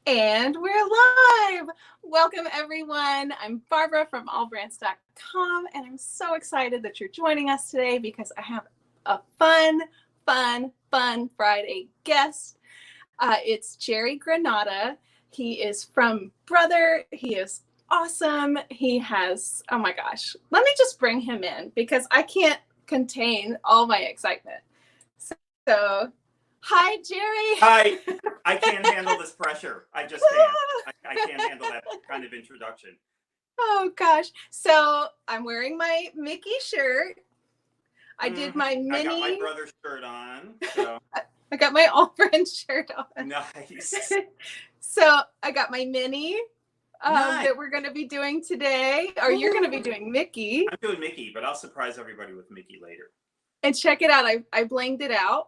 And we're live. Welcome, everyone. I'm Barbara from AllBrands.com, and I'm so excited that you're joining us today because I have a fun Friday guest. It's Jerry Granata. He is from Brother. He is awesome. He has, oh my gosh, let me just bring him in because I can't contain all my excitement. So hi, Jerry. Hi. I can't handle this pressure. I just can't. I can't handle that kind of introduction. Oh, gosh. So I'm wearing my Mickey shirt. I did my Minnie. I got my brother's shirt on. So. I got my AllBrands shirt on. Nice. So I got my Minnie Nice. that we're going to be doing today. Or you're going to be doing Mickey. I'm doing Mickey, but I'll surprise everybody with Mickey later. And check it out. I blinged it out.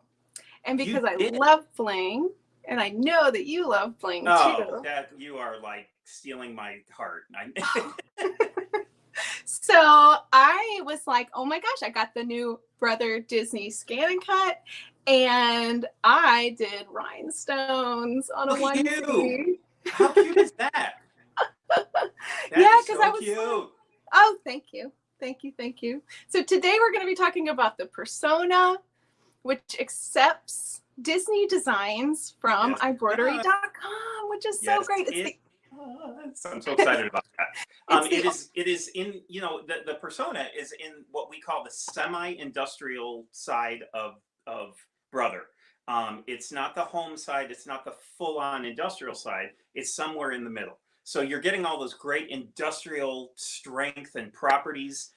And because I love bling, and I know that you love bling too. Oh, that you are like stealing my heart. So I was like, oh my gosh, I got the new Brother Disney Scan and Cut, and I did rhinestones on a onesie. How cute is that? Yeah, because so I was cute. Oh, thank you. So today we're going to be talking about the Persona, which accepts Disney designs from ibroidery.com, which is so great. I'm so excited about that. It is in, the Persona is in what we call the semi-industrial side of Brother. It's not the home side. It's not the full-on industrial side. It's somewhere in the middle. So you're getting all those great industrial strength and properties,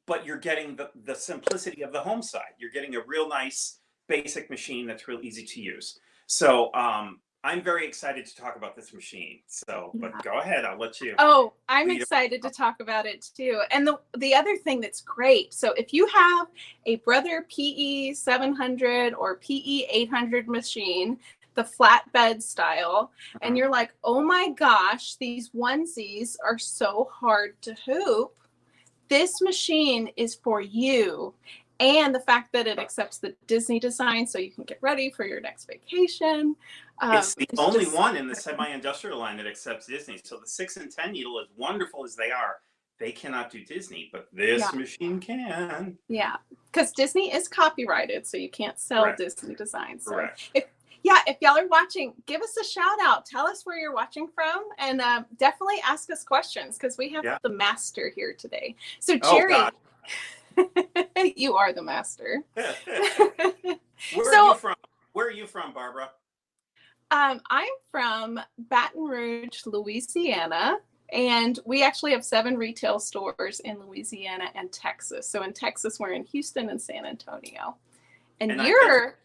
but you're getting the simplicity of the home side. You're getting a real nice basic machine that's real easy to use. So I'm very excited to talk about this machine. So, but go ahead, I'll let you. Oh, I'm excited to talk about it too. And the other thing that's great, so if you have a Brother PE 700 or PE 800 machine, the flatbed style, and you're like, oh my gosh, these onesies are so hard to hoop. This machine is for you. And the fact that it accepts the Disney design so you can get ready for your next vacation. It's the only one in the semi-industrial line that accepts Disney. So the 6 and 10 needle, as wonderful as they are, they cannot do Disney, but this machine can. Yeah, because Disney is copyrighted, so you can't sell Disney designs. So Correct. If y'all are watching, give us a shout out. Tell us where you're watching from, and definitely ask us questions because we have the master here today. So Jerry, you are the master. Where are you from? Where are you from, Barbara? I'm from Baton Rouge, Louisiana, and we actually have 7 retail stores in Louisiana and Texas. So in Texas, we're in Houston and San Antonio. And you're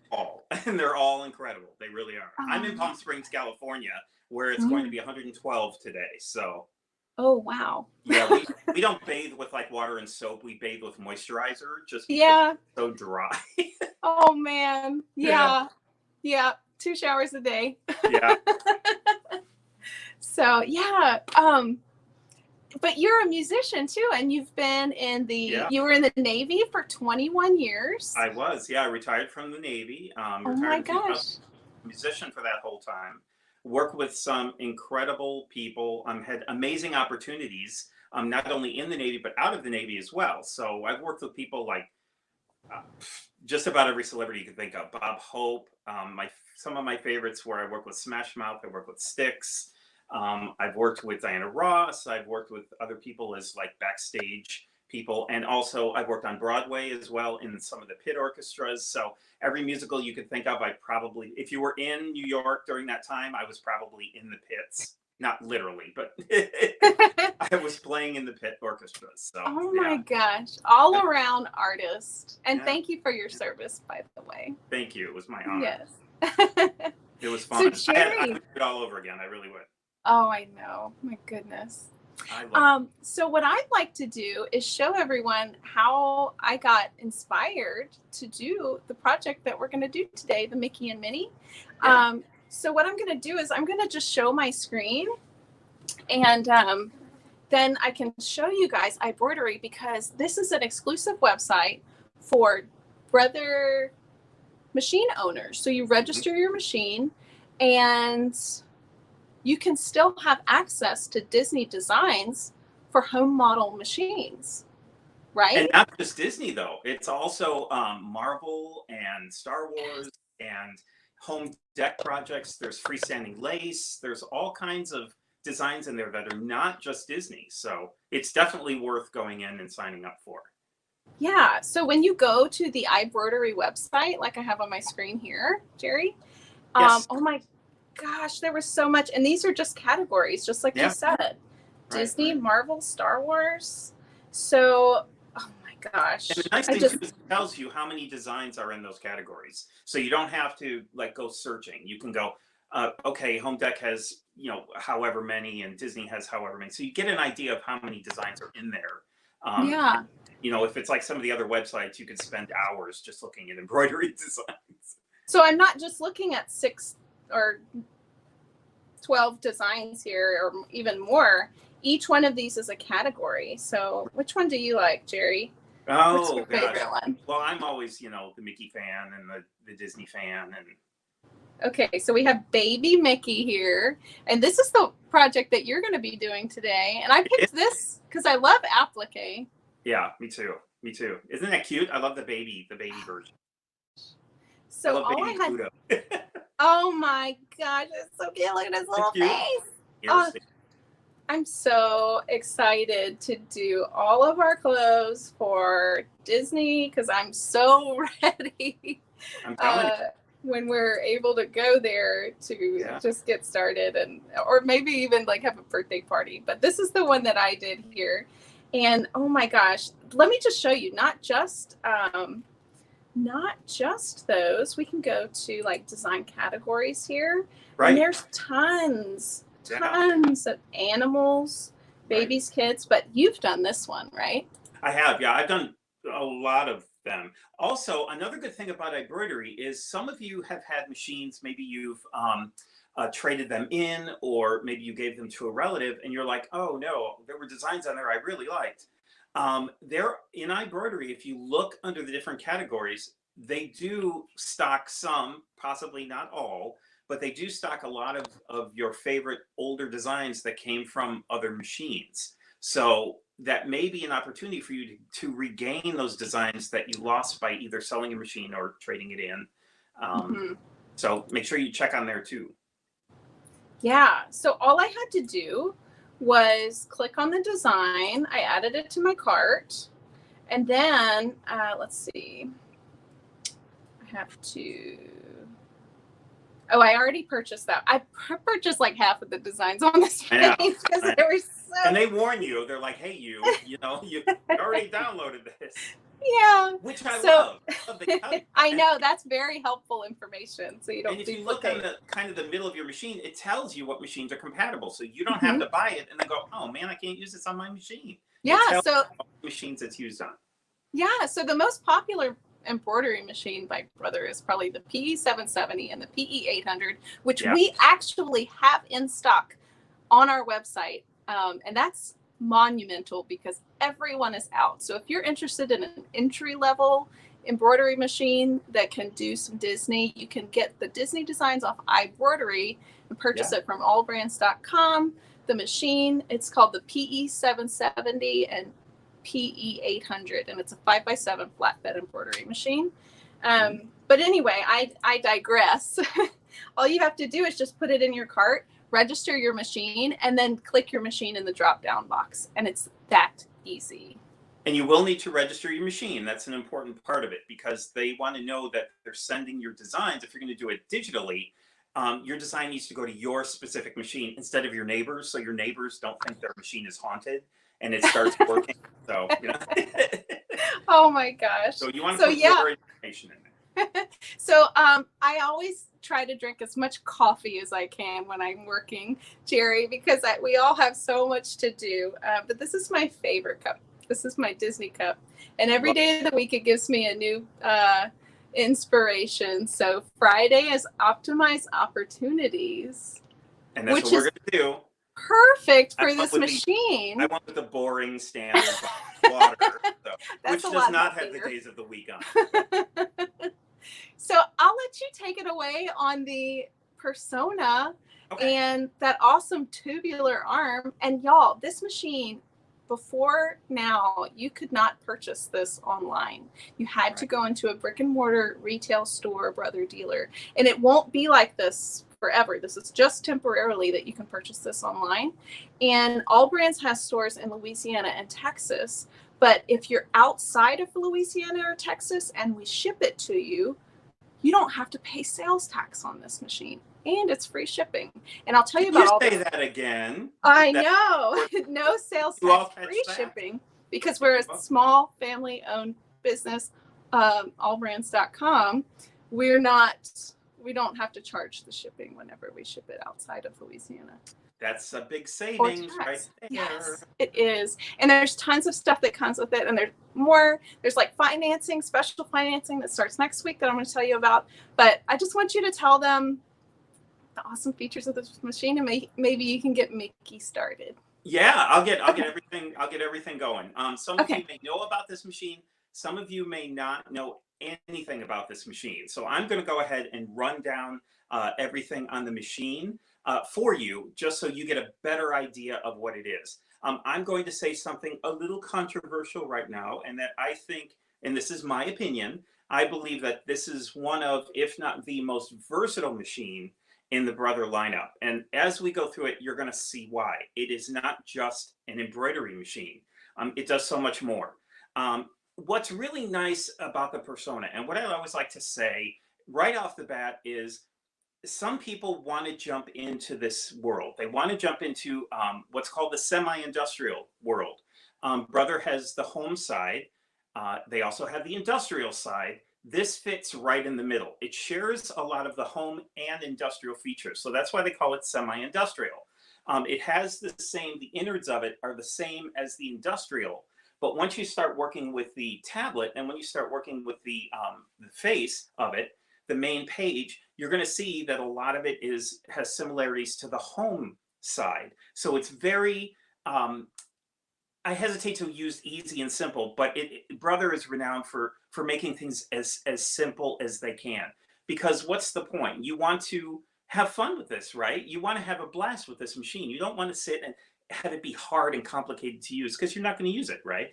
and they're all incredible. They really are. I'm in Palm Springs, California, where it's going to be 112 today. So. Oh, wow. Yeah, we don't bathe with like water and soap. We bathe with moisturizer just because it's so dry. Oh, man. Yeah. 2 showers a day. Yeah. So, but you're a musician too, and you've been in you were in the Navy for 21 years. I was, I retired from the Navy. Oh my gosh. Musician for that whole time. Worked with some incredible people. Had amazing opportunities, not only in the Navy, but out of the Navy as well. So I've worked with people like just about every celebrity you can think of. Bob Hope, some of my favorites where I worked with Smash Mouth, I worked with Styx. I've worked with Diana Ross. I've worked with other people as like backstage people. And also I've worked on Broadway as well in some of the pit orchestras. So every musical you could think of, if you were in New York during that time, I was probably in the pits. Not literally, but I was playing in the pit orchestras. So, oh my gosh, all around artist. And thank you for your service, by the way. Thank you. It was my honor. Yes. It was fun. So Jerry, I would do it all over again. I really would. Oh, I know. My goodness. So what I'd like to do is show everyone how I got inspired to do the project that we're going to do today, the Mickey and Minnie. So what I'm going to do is I'm going to just show my screen, and then I can show you guys ibroidery, because this is an exclusive website for Brother machine owners. So you register your machine, and you can still have access to Disney designs for home model machines, right? And not just Disney, though. It's also Marvel and Star Wars and home deck projects. There's freestanding lace. There's all kinds of designs in there that are not just Disney. So it's definitely worth going in and signing up for. Yeah. So when you go to the iBroidery website, like I have on my screen here, Jerry, Yes. oh my gosh, there was so much. And these are just categories, just like you said. Disney, Marvel, Star Wars. So, oh my gosh. And the nice thing too is it tells you how many designs are in those categories. So you don't have to like go searching. You can go, okay, home deck has, you know, however many, and Disney has however many. So you get an idea of how many designs are in there. Yeah. You know, if it's like some of the other websites, you could spend hours just looking at embroidery designs. So I'm not just looking at 6 or 12 designs here, or even more. Each one of these is a category. So which one do you like, Jerry? Oh, what's your favorite one? Well, I'm always, you know, the Mickey fan and the Disney fan. And okay, so we have baby Mickey here, and this is the project that you're going to be doing today. And I picked this because I love applique. Yeah, me too. Me too. Isn't that cute? I love the baby version. So all I had. Oh my gosh, it's so cute! Look at his little face. Oh, I'm so excited to do all of our clothes for Disney because I'm so ready. I'm telling you. When we're able to go there to just get started, and or maybe even like have a birthday party. But this is the one that I did here. And oh my gosh, let me just show you, not just those. We can go to like design categories here. Right. And there's tons of animals, babies, kids, but you've done this one, right? I have, yeah. I've done a lot of them. Also, another good thing about embroidery is some of you have had machines, maybe you've traded them in, or maybe you gave them to a relative and you're like, oh no, there were designs on there I really liked. There in iBroidery, if you look under the different categories, they do stock some, possibly not all, but they do stock a lot of your favorite older designs that came from other machines. So that may be an opportunity for you to regain those designs that you lost by either selling a machine or trading it in. So make sure you check on there too. Yeah, so all I had to do was click on the design. I added it to my cart. And then, let's see. I have to, oh, I already purchased that. I purchased like half of the designs on this page because they were so. And they warn you. They're like, hey, you know, you already downloaded this. Yeah. Which I love. I know, that's very helpful information. So you don't. And if you look on the kind of the middle of your machine, it tells you what machines are compatible. So you don't have to buy it and then go, oh man, I can't use this on my machine. Yeah. So machines it's used on. Yeah. So the most popular embroidery machine by Brother is probably the PE770 and the PE800, which we actually have in stock on our website. And that's monumental because everyone is out. So if you're interested in an entry-level embroidery machine that can do some Disney, you can get the Disney designs off iBroidery and purchase it from AllBrands.com. The machine, it's called the PE770 and PE800, and it's a 5x7 flatbed embroidery machine. But anyway, I digress. All you have to do is just put it in your cart, register your machine, and then click your machine in the drop-down box, and it's that easy. And you will need to register your machine. That's an important part of it because they want to know that they're sending your designs. If you're going to do it digitally, your design needs to go to your specific machine instead of your neighbors, so your neighbors don't think their machine is haunted and it starts working. So, you know. Oh my gosh. So you want to put your information in there. So I always try to drink as much coffee as I can when I'm working, Jerry, because we all have so much to do. But this is my favorite cup. This is my Disney cup. And every day of the week, it gives me a new inspiration. So Friday is Optimize Opportunities. And that's what we're going to do. Perfect for this machine. I went with the boring standard water, which does not have the days of the week on it. So I'll let you take it away on the Persona Okay. and that awesome tubular arm. And y'all, this machine, before now, you could not purchase this online. You had to go into a brick and mortar retail store, brother dealer, and it won't be like this forever. This is just temporarily that you can purchase this online. And AllBrands has stores in Louisiana and Texas. But if you're outside of Louisiana or Texas and we ship it to you, you don't have to pay sales tax on this machine, and it's free shipping. And I'll tell you Can about you all say this. that again? I That know. No sales you all tax, catch free that? shipping, because we're a small family-owned business. AllBrands.com. We don't have to charge the shipping whenever we ship it outside of Louisiana. That's a big Or savings right tax. there. Yes, it is. And there's tons of stuff that comes with it. And there's more. There's like financing, special financing that starts next week that I'm going to tell you about. But I just want you to tell them the awesome features of this machine, and maybe you can get Mickey started. Yeah, I'll get everything going. Some of Okay. you may know about this machine. Some of you may not know anything about this machine. So I'm going to go ahead and run down everything on the machine for you, just so you get a better idea of what it is. I'm going to say something a little controversial right now, and that I think, and this is my opinion, I believe that this is one of, if not the most versatile machine in the Brother lineup. And as we go through it, you're going to see why. It is not just an embroidery machine. It does so much more. What's really nice about the Persona, and what I always like to say right off the bat, is some people want to jump into this world. They want to jump into what's called the semi-industrial world. Brother has the home side. They also have the industrial side. This fits right in the middle. It shares a lot of the home and industrial features. So that's why they call it semi-industrial. It has the same, the innards of it are the same as the industrial. But once you start working with the tablet, and when you start working with the face of it, the main page, you're going to see that a lot of it has similarities to the home side. So it's very, I hesitate to use easy and simple, but Brother is renowned for making things as simple as they can. Because what's the point? You want to have fun with this, right? You want to have a blast with this machine. You don't want to sit and have it be hard and complicated to use, because you're not going to use it, right?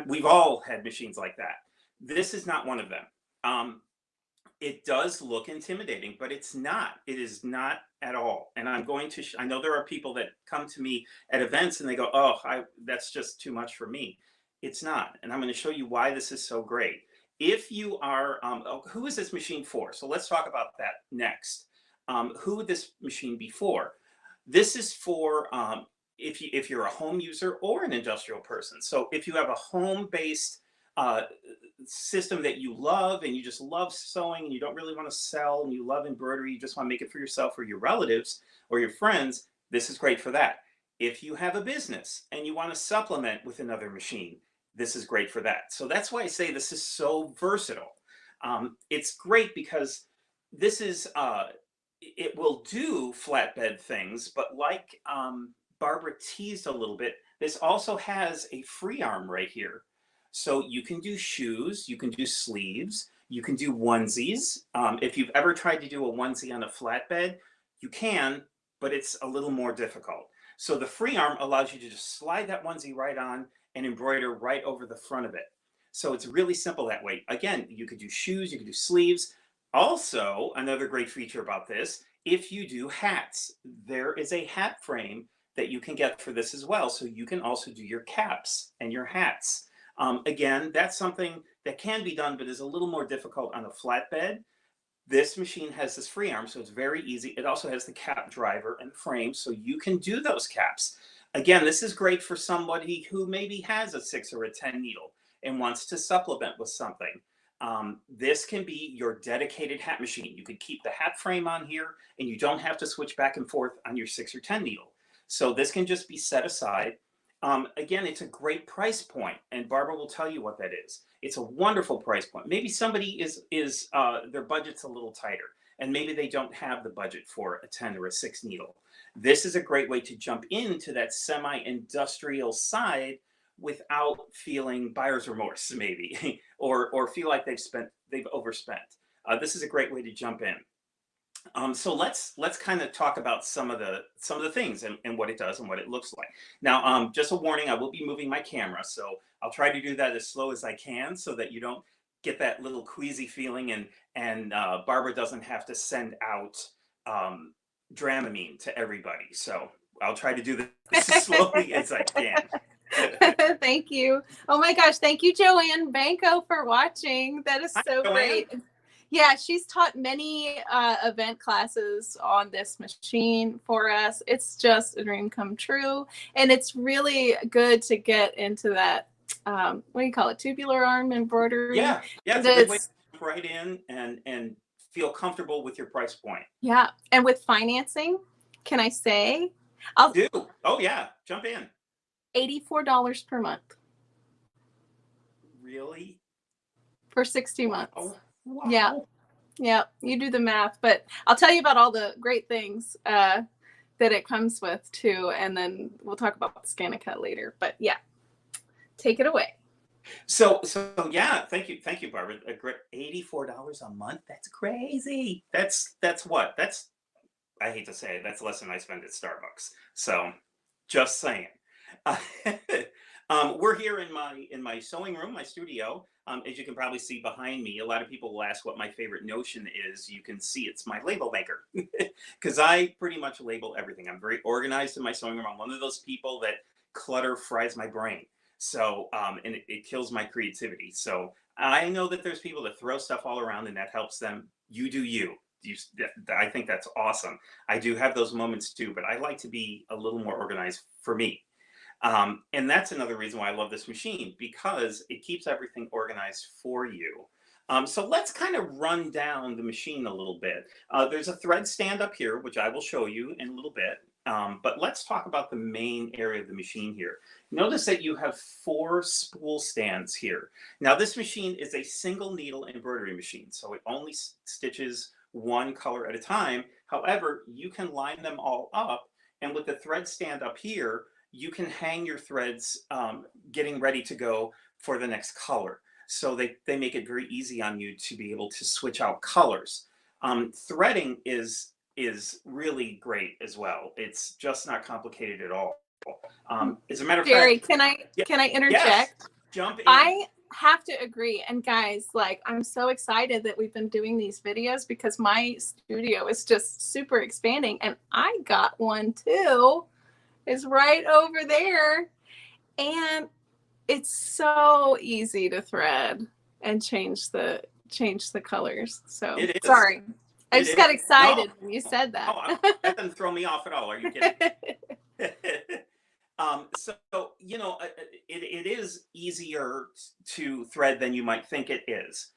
We've all had machines like that. This is not one of them. It does look intimidating, but it's not. It is not at all. And I'm going to, I know there are people that come to me at events and they go, oh, that's just too much for me. It's not. And I'm going to show you why this is so great. If you are, who is this machine for? So let's talk about that next. Who would this machine be for? This is for if you're a home user or an industrial person. So if you have a home-based system that you love, and you just love sewing, and you don't really want to sell, and you love embroidery, you just want to make it for yourself or your relatives or your friends, this is great for that. If you have a business and you want to supplement with another machine, this is great for that. So that's why I say this is so versatile. It's great because this is it will do flatbed things, but like Barbara teased a little bit, this also has a free arm right here. So you can do shoes, you can do sleeves, you can do onesies. If you've ever tried to do a onesie on a flatbed, you can, but it's a little more difficult. So the free arm allows you to just slide that onesie right on and embroider right over the front of it. So it's really simple that way. Again, you could do shoes, you could do sleeves. Also, another great feature about this, if you do hats, there is a hat frame that you can get for this as well. So you can also do your caps and your hats. Again, that's something that can be done, but is a little more difficult on a flatbed. This machine has this free arm, so it's very easy. It also has the cap driver and frame, so you can do those caps. Again, this is great for somebody who maybe has a 6 or a 10 needle and wants to supplement with something. This can be your dedicated hat machine. You could keep the hat frame on here, and you don't have to switch back and forth on your 6 or 10 needle. So this can just be set aside. Again, it's a great price point, and Barbara will tell you what that is. It's a wonderful price point. Maybe somebody is their budget's a little tighter, and maybe they don't have the budget for a 10 or a 6 needle. This is a great way to jump into that semi-industrial side without feeling buyer's remorse, maybe, or feel like they've overspent. This is a great way to jump in. So let's kind of talk about some of the things and what it does and what it looks like. Now, just a warning, I will be moving my camera, so I'll try to do that as slow as I can so that you don't get that little queasy feeling, and Barbara doesn't have to send out um, Dramamine to everybody. So I'll try to do this as slowly as I can. Thank you. Oh my gosh. Thank you, Joanne Banco, for watching. That is Hi, so Joanne. great. Yeah, she's taught many event classes on this machine for us. It's just a dream come true. And it's really good to get into that, what do you call it? Tubular arm embroidery. Yeah, yeah, it's a good way to That's, jump right in and feel comfortable with your price point. yeah. And with financing, can I say, I'll Do. Oh yeah, jump in. $84 per month Really? for 60 months. Wow. Yeah. Wow. Yeah, you do the math, but I'll tell you about all the great things that it comes with too, and then we'll talk about the ScanNCut later. But yeah, take it away. So yeah, thank you, Barbara. A great $84 a month. That's crazy. That's what? That's, I hate to say it, that's less than I spend at Starbucks. So just saying. Uh, we're here in my sewing room, my studio. As you can probably see behind me, a lot of people will ask what my favorite notion is. You can see it's my label maker because I pretty much label everything. I'm very organized in my sewing room. I'm one of those people that clutter fries my brain. So and it kills my creativity. So I know that there's people that throw stuff all around and that helps them. You do you. You, I think that's awesome. I do have those moments too, but I like to be a little more organized for me. And that's another reason why I love this machine, because it keeps everything organized for you. So let's kind of run down the machine a little bit. There's a thread stand up here, which I will show you in a little bit. But let's talk about the main area of the machine here. Notice that you have 4 spool stands here. Now this machine is a single needle embroidery machine, so it only stitches one color at a time. However, you can line them all up, and with the thread stand up here, you can hang your threads getting ready to go for the next color. So they make it very easy on you to be able to switch out colors. Threading is really great as well. It's just not complicated at all. As a matter of Jerry, fact, can I yes, interject? jump in. I have to agree. And guys, like, I'm so excited that we've been doing these videos because my studio is just super expanding, and I got one too. It's right over there. And it's so easy to thread and change the colors. So It is. sorry. I It just is. got No, excited when you said no, that. that doesn't throw me off at all. Are you kidding? So it is easier to thread than you might think it is.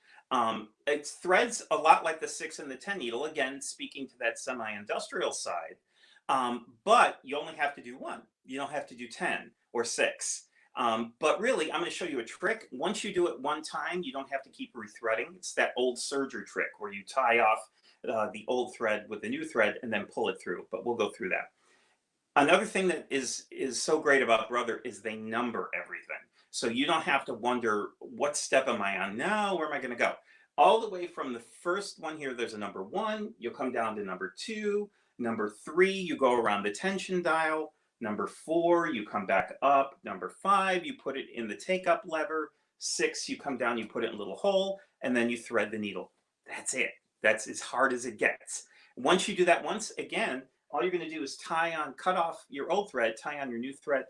It threads a lot like the 6 and the 10 needle. Again, speaking to that semi-industrial side, but you only have to do 1. You don't have to do 10 or 6. But really, I'm going to show you a trick. Once you do it one time, you don't have to keep rethreading. It's that old serger trick where you tie off the old thread with the new thread and then pull it through. But we'll go through that. Another thing that is so great about Brother is they number everything. So you don't have to wonder, what step am I on now? Where am I going to go? All the way from the first one here, there's a number 1. You'll come down to number 2. Number 3, you go around the tension dial. Number 4, you come back up. Number 5, you put it in the take up lever. 6, you come down, you put it in a little hole, and then you thread the needle. That's it. That's as hard as it gets. Once you do that once, again, all you're going to do is cut off your old thread, tie on your new thread,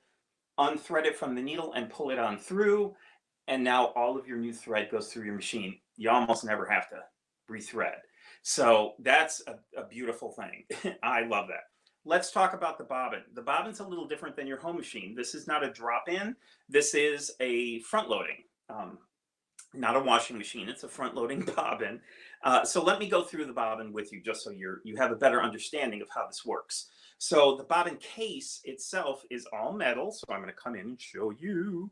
unthread it from the needle and pull it on through. And now all of your new thread goes through your machine. You almost never have to rethread. So that's a beautiful thing. I love that. Let's talk about the bobbin. The bobbin's a little different than your home machine. This is not a drop-in. This is a front-loading. Not a washing machine, it's a front-loading bobbin. So let me go through the bobbin with you just so you have a better understanding of how this works. So the bobbin case itself is all metal, so I'm going to come in and show you.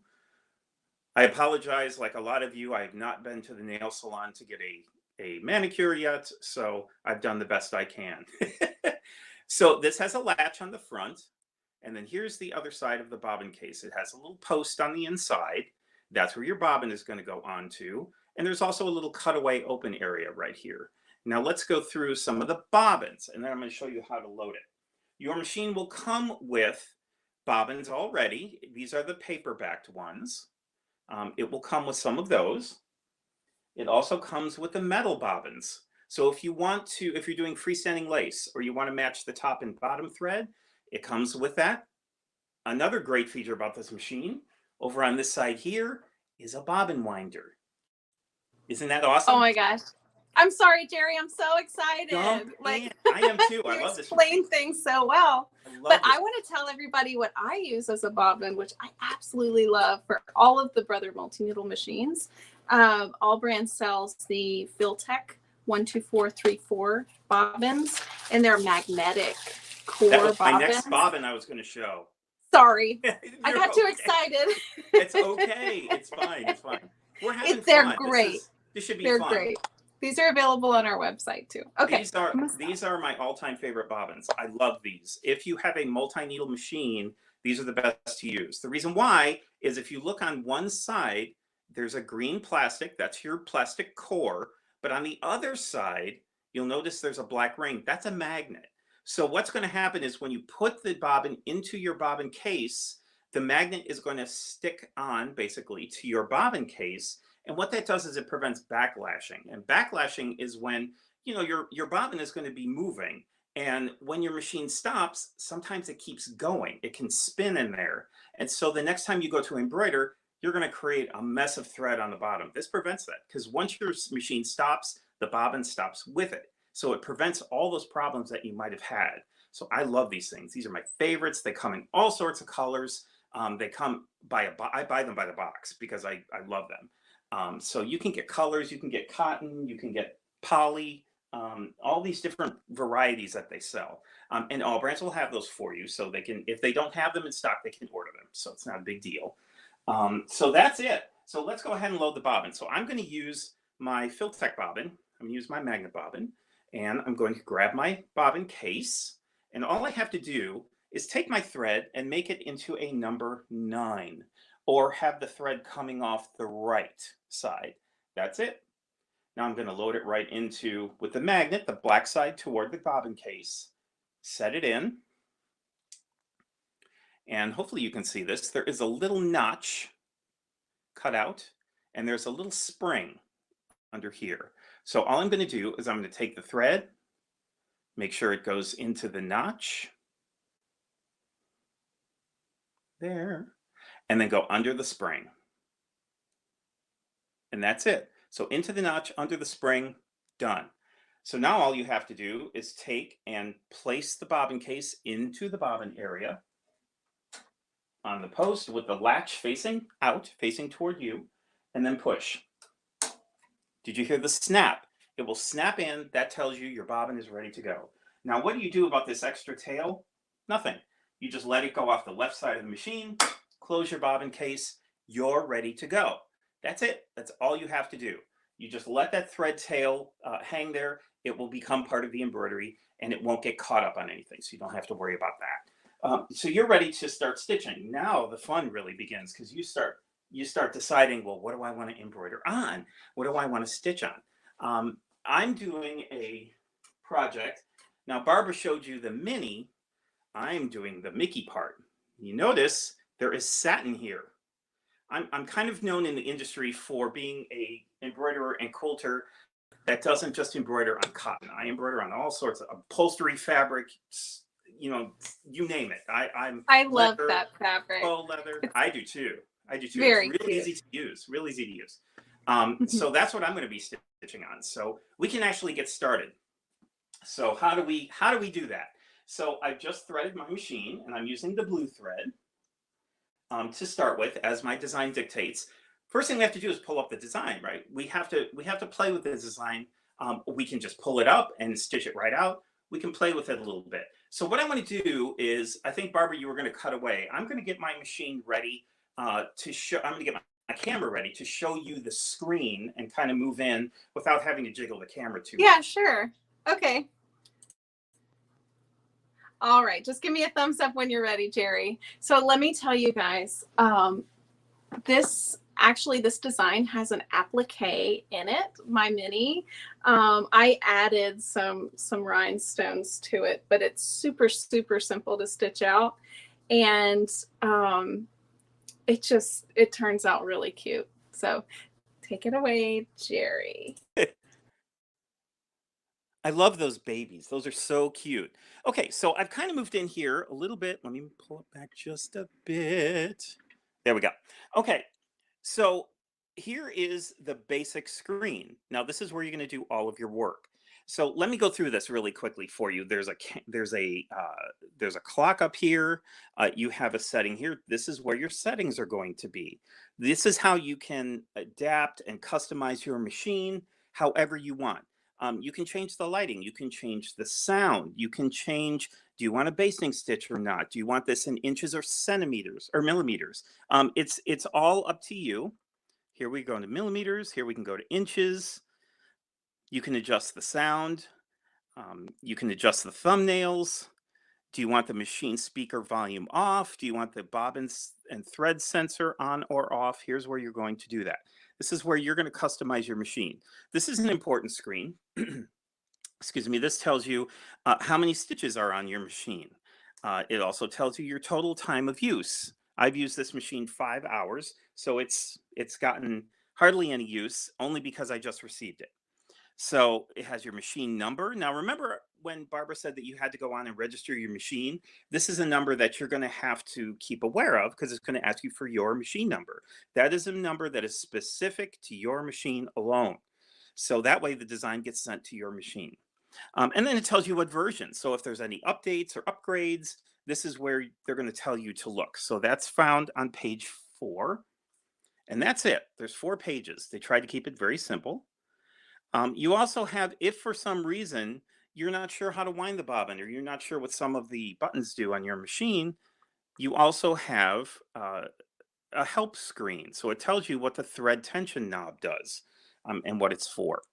I apologize, like a lot of you, I have not been to the nail salon to get a manicure yet, so I've done the best I can. So this has a latch on the front, and then here's the other side of the bobbin case. It has a little post on the inside. That's where your bobbin is going to go onto. And there's also a little cutaway open area right here. Now let's go through some of the bobbins, and then I'm going to show you how to load it. Your machine will come with bobbins already. These are the paper-backed ones. It will come with some of those. It also comes with the metal bobbins. So if you want to, if you're doing freestanding lace or you want to match the top and bottom thread, it comes with that. Another great feature about this machine, over on this side here, is a bobbin winder. Isn't that awesome? Oh my gosh. I'm sorry, Jerry. I'm so excited. I am too. I love this. You explain things so well. But I want to tell everybody what I use as a bobbin, which I absolutely love for all of the Brother multi-needle machines. AllBrands sells the Filtech 12434 bobbins, and they're magnetic core bobbins. My next bobbin I was going to show. Sorry, I got too excited. It's okay. It's fine. It's fine. We're having fun. They're great. This should be fun. They're great. These are available on our website too. Okay. These are my all-time favorite bobbins. I love these. If you have a multi-needle machine, these are the best to use. The reason why is if you look on one side, there's a green plastic. That's your plastic core. But on the other side, you'll notice there's a black ring. That's a magnet. So what's going to happen is when you put the bobbin into your bobbin case, the magnet is going to stick on basically to your bobbin case. And what that does is it prevents backlashing. And backlashing is when, you know, your bobbin is going to be moving. And when your machine stops, sometimes it keeps going. It can spin in there. And so the next time you go to embroider, you're going to create a mess of thread on the bottom. This prevents that because once your machine stops, the bobbin stops with it. So it prevents all those problems that you might have had. So I love these things. These are my favorites. They come in all sorts of colors. They come I buy them by the box because I love them. So you can get colors, you can get cotton, you can get poly, all these different varieties that they sell. And AllBrands will have those for you. So they can, if they don't have them in stock, they can order them. So it's not a big deal. So that's it. So let's go ahead and load the bobbin. So I'm going to use my Filtech bobbin. I'm going to use my magnet bobbin. And I'm going to grab my bobbin case. And all I have to do is take my thread and make it into a number 9. Or have the thread coming off the right side. That's it. Now I'm going to load it right into, with the magnet, the black side toward the bobbin case. Set it in. And hopefully you can see this. There is a little notch cut out, and there's a little spring under here. So all I'm going to do is I'm going to take the thread, make sure it goes into the notch. There. And then go under the spring. And that's it. So into the notch, under the spring, done. So now all you have to do is take and place the bobbin case into the bobbin area on the post with the latch facing out, facing toward you, and then push. Did you hear the snap? It will snap in. That tells you your bobbin is ready to go. Now, what do you do about this extra tail? Nothing. You just let it go off the left side of the machine, close your bobbin case, you're ready to go. That's it. That's all you have to do. You just let that thread tail hang there. It will become part of the embroidery and it won't get caught up on anything. So you don't have to worry about that. So you're ready to start stitching. Now the fun really begins because you start deciding, well, what do I want to embroider on? What do I want to stitch on? I'm doing a project. Now Barbara showed you the Minnie. I'm doing the Mickey part. You notice there is satin here. I'm kind of known in the industry for being a embroiderer and quilter that doesn't just embroider on cotton. I embroider on all sorts of upholstery fabric, you know, you name it. I love that fabric. Faux leather. I do too. Very it's really easy to use. Really easy to use. So that's what I'm going to be stitching on. So we can actually get started. So how do we do that? So I've just threaded my machine and I'm using the blue thread to start with, as my design dictates. First thing we have to do is pull up the design, right? We have to play with the design. We can just pull it up and stitch it right out. We can play with it a little bit. So what I want to do is, I think Barbara, you were going to cut away. I'm going to get my machine ready to show. I'm going to get my camera ready to show you the screen and kind of move in without having to jiggle the camera too much. Yeah, sure. Okay. All right, just give me a thumbs up when you're ready, Jerry. So let me tell you guys, this Actually, this design has an applique in it, my mini. I added some rhinestones to it, but it's super, super simple to stitch out. And it turns out really cute. So take it away, Jerry. I love those babies. Those are so cute. Okay, so I've kind of moved in here a little bit. Let me pull it back just a bit. There we go. Okay, so here is the basic screen. Now this is where you're going to do all of your work. So let me go through this really quickly for you. There's a clock up here. You have a setting here. This is where your settings are going to be. This is how you can adapt and customize your machine however you want. You can change the lighting. You can change the sound. You can change, do you want a basting stitch or not? Do you want this in inches or centimeters or millimeters? It's all up to you. Here we go into millimeters. Here we can go to inches. You can adjust the sound. You can adjust the thumbnails. Do you want the machine speaker volume off? Do you want the bobbins and thread sensor on or off? Here's where you're going to do that. This is where you're going to customize your machine. This is an important screen. Excuse me. This tells you how many stitches are on your machine. It also tells you your total time of use. I've used this machine 5 hours, so it's gotten hardly any use, only because I just received it. So it has your machine number. Now, remember when Barbara said that you had to go on and register your machine? This is a number that you're going to have to keep aware of because it's going to ask you for your machine number. That is a number that is specific to your machine alone. So that way the design gets sent to your machine. And then it tells you what version. So if there's any updates or upgrades, this is where they're going to tell you to look. So that's found on page 4. And that's it. There's 4 pages. They try to keep it very simple. You also have, if for some reason you're not sure how to wind the bobbin or you're not sure what some of the buttons do on your machine, you also have a help screen. So it tells you what the thread tension knob does and what it's for.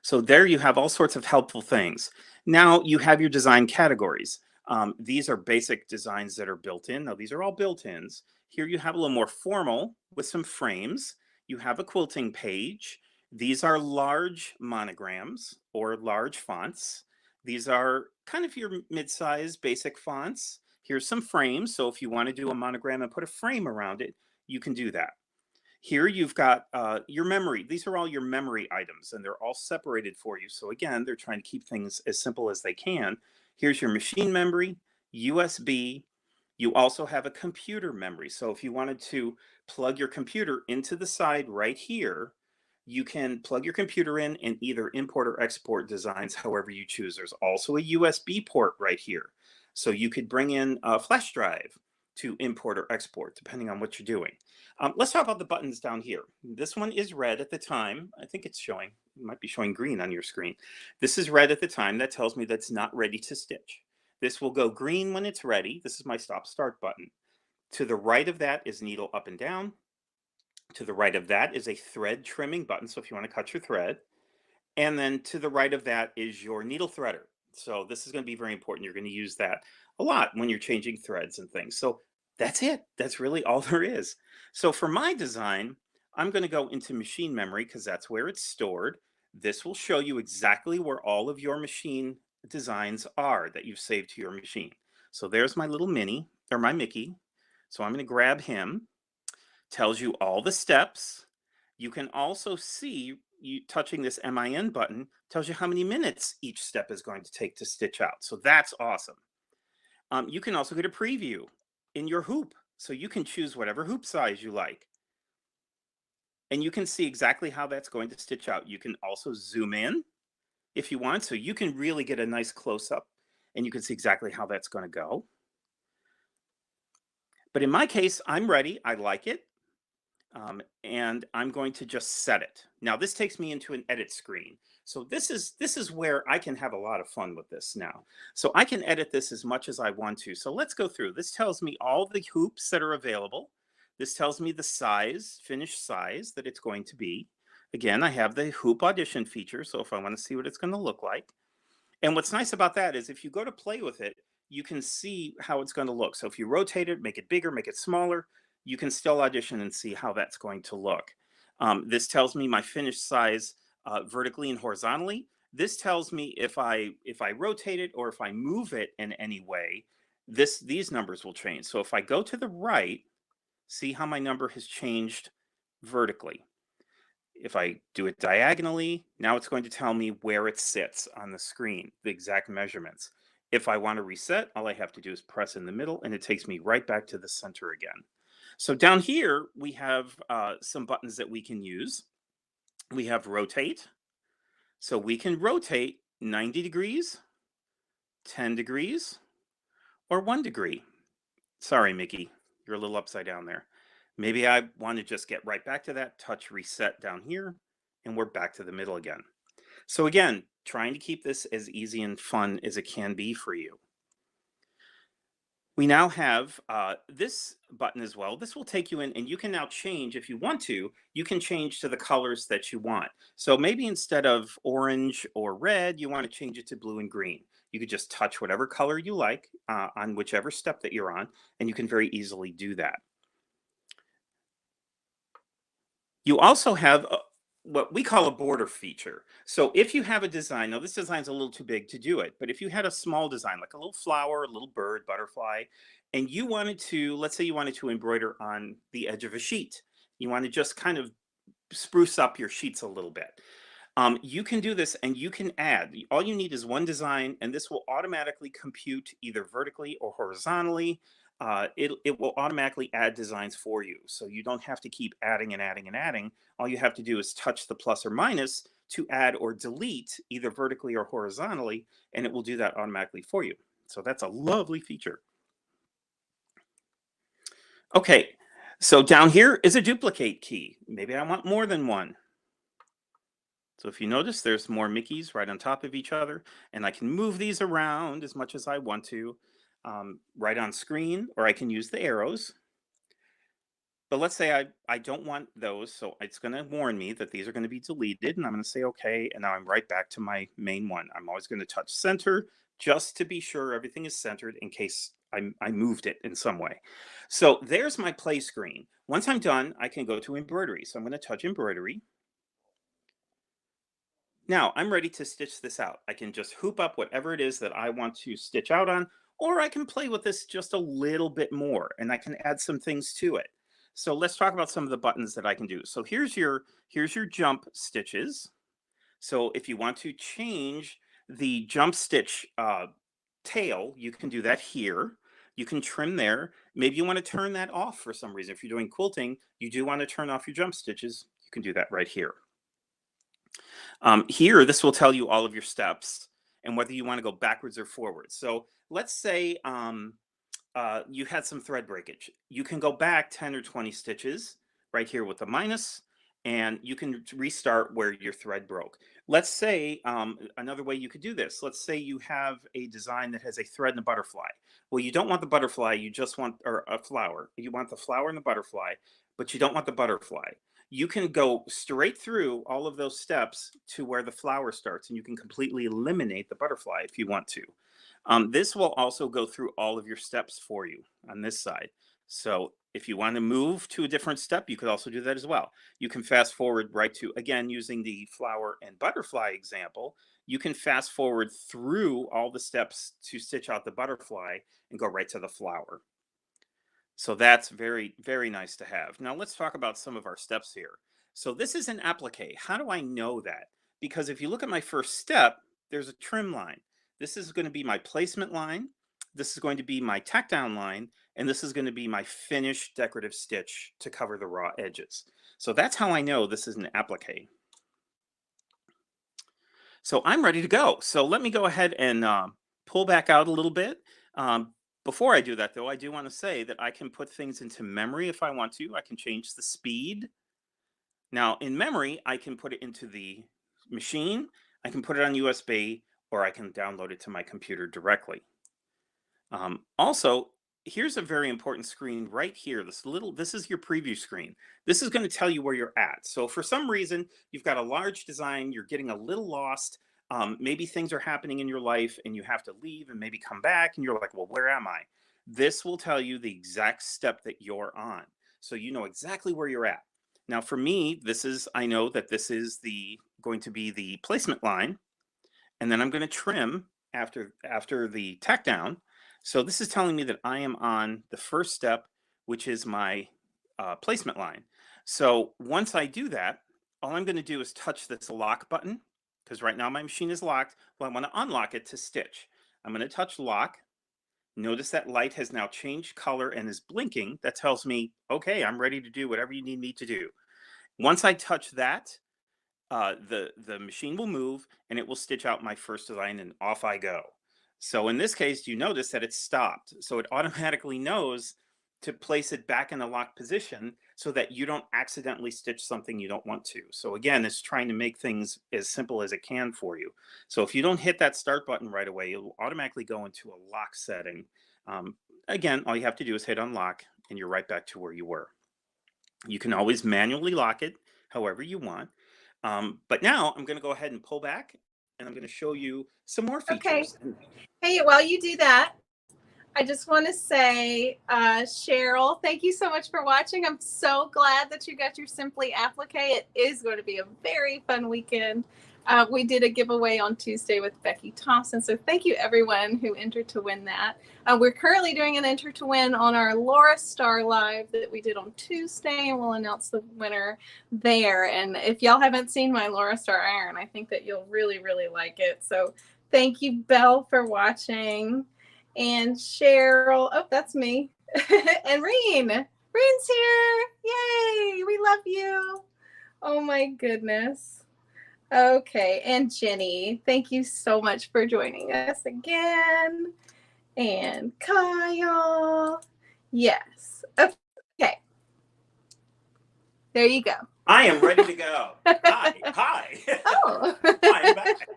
So there you have all sorts of helpful things. Now you have your design categories. These are basic designs that are built in. Now these are all built-ins. Here you have a little more formal with some frames. You have a quilting page. These are large monograms or large fonts. These are kind of your mid-size basic fonts. Here's some frames. So if you want to do a monogram and put a frame around it, you can do that. Here you've got your memory. These are all your memory items, and they're all separated for you. So again, they're trying to keep things as simple as they can. Here's your machine memory, USB. You also have a computer memory. So if you wanted to plug your computer into the side right here, you can plug your computer in and either import or export designs however you choose. There's also a USB port right here. So you could bring in a flash drive to import or export, depending on what you're doing. Let's talk about the buttons down here. This one is red at the time. I think it's showing, it might be showing green on your screen. This is red at the time. That tells me that's not ready to stitch. This will go green when it's ready. This is my stop start button. To the right of that is needle up and down. To the right of that is a thread trimming button. So if you want to cut your thread. And then to the right of that is your needle threader. So this is going to be very important. You're going to use that a lot when you're changing threads and things. So that's it. That's really all there is. So for my design, I'm going to go into machine memory because that's where it's stored. This will show you exactly where all of your machine designs are that you've saved to your machine. So there's my little Minnie or my Mickey. So I'm going to grab him. Tells you all the steps. You can also see, you touching this MIN button tells you how many minutes each step is going to take to stitch out. So that's awesome. You can also get a preview in your hoop. So you can choose whatever hoop size you like. And you can see exactly how that's going to stitch out. You can also zoom in if you want. So you can really get a nice close-up and you can see exactly how that's going to go. But in my case, I'm ready. I like it. And I'm going to just set it. Now this takes me into an edit screen. So this is where I can have a lot of fun with this now. So I can edit this as much as I want to. So let's go through. This tells me all the hoops that are available. This tells me the size, finished size that it's going to be. Again, I have the hoop audition feature. So if I want to see what it's going to look like. And what's nice about that is if you go to play with it, you can see how it's going to look. So if you rotate it, make it bigger, make it smaller, you can still audition and see how that's going to look. This tells me my finished size vertically and horizontally. This tells me if I rotate it or if I move it in any way, these numbers will change. So if I go to the right, see how my number has changed vertically. If I do it diagonally, now it's going to tell me where it sits on the screen, the exact measurements. If I want to reset, all I have to do is press in the middle and it takes me right back to the center again. So down here, we have some buttons that we can use. We have rotate. So we can rotate 90 degrees, 10 degrees, or 1 degree. Sorry, Mickey, you're a little upside down there. Maybe I want to just get right back to that, touch reset down here, and we're back to the middle again. So again, trying to keep this as easy and fun as it can be for you. We now have this button as well. This will take you in and you can now change, if you want to, you can change to the colors that you want. So maybe instead of orange or red, you want to change it to blue and green. You could just touch whatever color you like on whichever step that you're on, and you can very easily do that. You also have what we call a border feature. So if you have a design, now this design's a little too big to do it, but if you had a small design, like a little flower, a little bird, butterfly, and you wanted to, let's say you wanted to embroider on the edge of a sheet, you want to just kind of spruce up your sheets a little bit. You can do this and you can add, all you need is one design and this will automatically compute either vertically or horizontally. It will automatically add designs for you. So you don't have to keep adding and adding and adding. All you have to do is touch the plus or minus to add or delete either vertically or horizontally, and it will do that automatically for you. So that's a lovely feature. Okay, so down here is a duplicate key. Maybe I want more than one. So if you notice, there's more Mickeys right on top of each other, and I can move these around as much as I want to. Right on screen, or I can use the arrows. But let's say I don't want those, so it's going to warn me that these are going to be deleted, and I'm going to say okay, and now I'm right back to my main one. I'm always going to touch center just to be sure everything is centered in case I moved it in some way. So there's my play screen. Once I'm done, I can go to embroidery. So I'm going to touch embroidery. Now I'm ready to stitch this out. I can just hoop up whatever it is that I want to stitch out on, or I can play with this just a little bit more and I can add some things to it. So let's talk about some of the buttons that I can do. So here's your jump stitches. So if you want to change the jump stitch tail, you can do that here. You can trim there. Maybe you want to turn that off for some reason. If you're doing quilting, you do want to turn off your jump stitches. You can do that right here. Here, this will tell you all of your steps and whether you want to go backwards or forwards. So let's say you had some thread breakage. You can go back 10 or 20 stitches right here with the minus, and you can restart where your thread broke. Let's say another way you could do this. Let's say you have a design that has a thread and a butterfly. Well, you don't want the butterfly, you just want, or a flower. You want the flower and the butterfly, but you don't want the butterfly. You can go straight through all of those steps to where the flower starts, and you can completely eliminate the butterfly if you want to. This will also go through all of your steps for you on this side. So if you want to move to a different step, you could also do that as well. You can fast forward right to, again, using the flower and butterfly example, you can fast forward through all the steps to stitch out the butterfly and go right to the flower. So that's very, very nice to have. Now let's talk about some of our steps here. So this is an applique. How do I know that? Because if you look at my first step, there's a trim line. This is going to be my placement line. This is going to be my tack down line. And this is going to be my finished decorative stitch to cover the raw edges. So that's how I know this is an applique. So I'm ready to go. So let me go ahead and pull back out a little bit. Before I do that, though, I do want to say that I can put things into memory if I want to. I can change the speed. Now, in memory, I can put it into the machine. I can put it on USB, or I can download it to my computer directly. Also, here's a very important screen right here. This is your preview screen. This is going to tell you where you're at. So for some reason, you've got a large design, you're getting a little lost. Maybe things are happening in your life and you have to leave and maybe come back and you're like, well, where am I? This will tell you the exact step that you're on. so you know exactly where you're at. Now for me, I know that this is going to be the placement line, and then I'm going to trim after the tack down. So this is telling me that I am on the first step, which is my placement line. So once I do that, all I'm going to do is touch this lock button, because right now my machine is locked. Well, I want to unlock it to stitch. I'm going to touch lock. Notice that light has now changed color and is blinking. That tells me, okay, I'm ready to do whatever you need me to do. Once I touch that, the machine will move and it will stitch out my first design, and off I go. So in this case, you notice that it's stopped. So it automatically knows to place it back in the locked position so that you don't accidentally stitch something you don't want to. So again, it's trying to make things as simple as it can for you. So if you don't hit that start button right away, it will automatically go into a lock setting. Again, all you have to do is hit unlock and you're right back to where you were. You can always manually lock it however you want. But now I'm going to go ahead and pull back, and I'm going to show you some more features. Okay. Hey, while you do that, I just want to say, Cheryl, thank you so much for watching. I'm so glad that you got your Simply applique. It is going to be a very fun weekend. We did a giveaway on Tuesday with Becky Thompson, so thank you everyone who entered to win that. We're currently doing an enter to win on our Laura Star Live that we did on Tuesday, and we'll announce the winner there. And if y'all haven't seen my Laura Star iron, I think that you'll really, really like it. So thank you, Belle, for watching. And Cheryl, oh, that's me. And Reen. Reen's here. Yay, we love you. Oh my goodness. Okay, and Jenny, thank you so much for joining us again. And Kyle. Yes. Okay. There you go. I am ready to go. Hi. Hi. Oh. Hi, I'm back.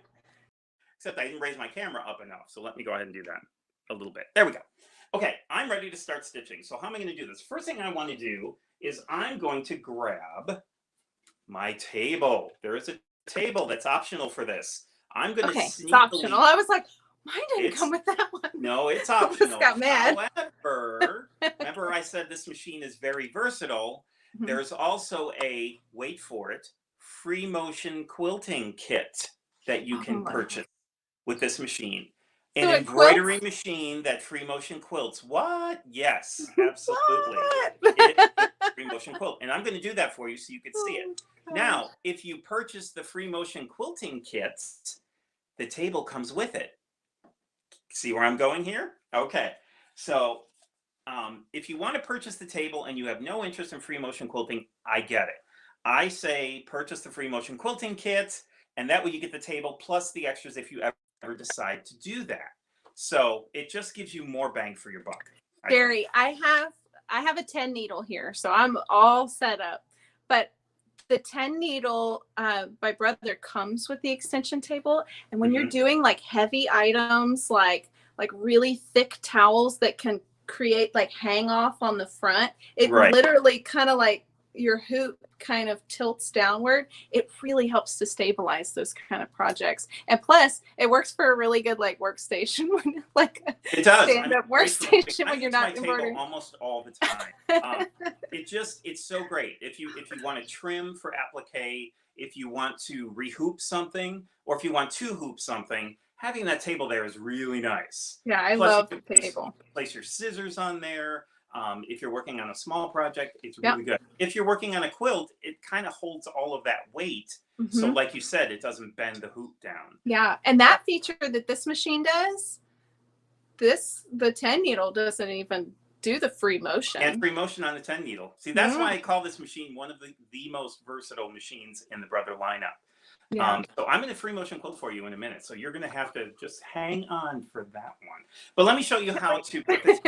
Except I didn't raise my camera up enough, so let me go ahead and do that a little bit. There we go. Okay, I'm ready to start stitching. So how am I going to do this? First thing I want to do is I'm going to grab my table. There is a table that's optional for this. I'm going to it's optional. I was like, mine didn't come with that one. No, it's optional. I just got mad. However, remember I said this machine is very versatile. Mm-hmm. There's also a, wait for it, free motion quilting kit that you can purchase with this machine. An embroidery machine that free motion quilts. What? Yes, absolutely. It's a free motion quilt. And I'm going to do that for you so you can see it. Now, if you purchase the free motion quilting kits, the table comes with it. See where I'm going here? Okay. So if you want to purchase the table and you have no interest in free motion quilting, I get it. I say purchase the free motion quilting kit, and that way you get the table plus the extras if you ever decide to do that. So it just gives you more bang for your buck. Barry, I have a 10 needle here, so I'm all set up. But the 10 needle, my brother comes with the extension table, and when you're doing like heavy items, like really thick towels that can create like hang off on the front, it literally kind of like your hoop kind of tilts downward. It really helps to stabilize those kind of projects, and plus it works for a really good like workstation when like it does stand-up workstation when you're not embroidering almost all the time. It's so great if you want to trim for applique, if you want to rehoop something, or if you want to hoop something. Having that table there is really nice. Yeah, I love the table. Place your scissors on there. If you're working on a small project, it's really good. If you're working on a quilt, it kind of holds all of that weight. So like you said, it doesn't bend the hoop down. Yeah, and that feature that this machine does, the 10 needle doesn't even do the free motion. And free motion on the 10 needle. See, that's why I call this machine one of the most versatile machines in the Brother lineup. Yeah. So I'm going to free motion quilt for you in a minute. So you're going to have to just hang on for that one. But let me show you how to put this.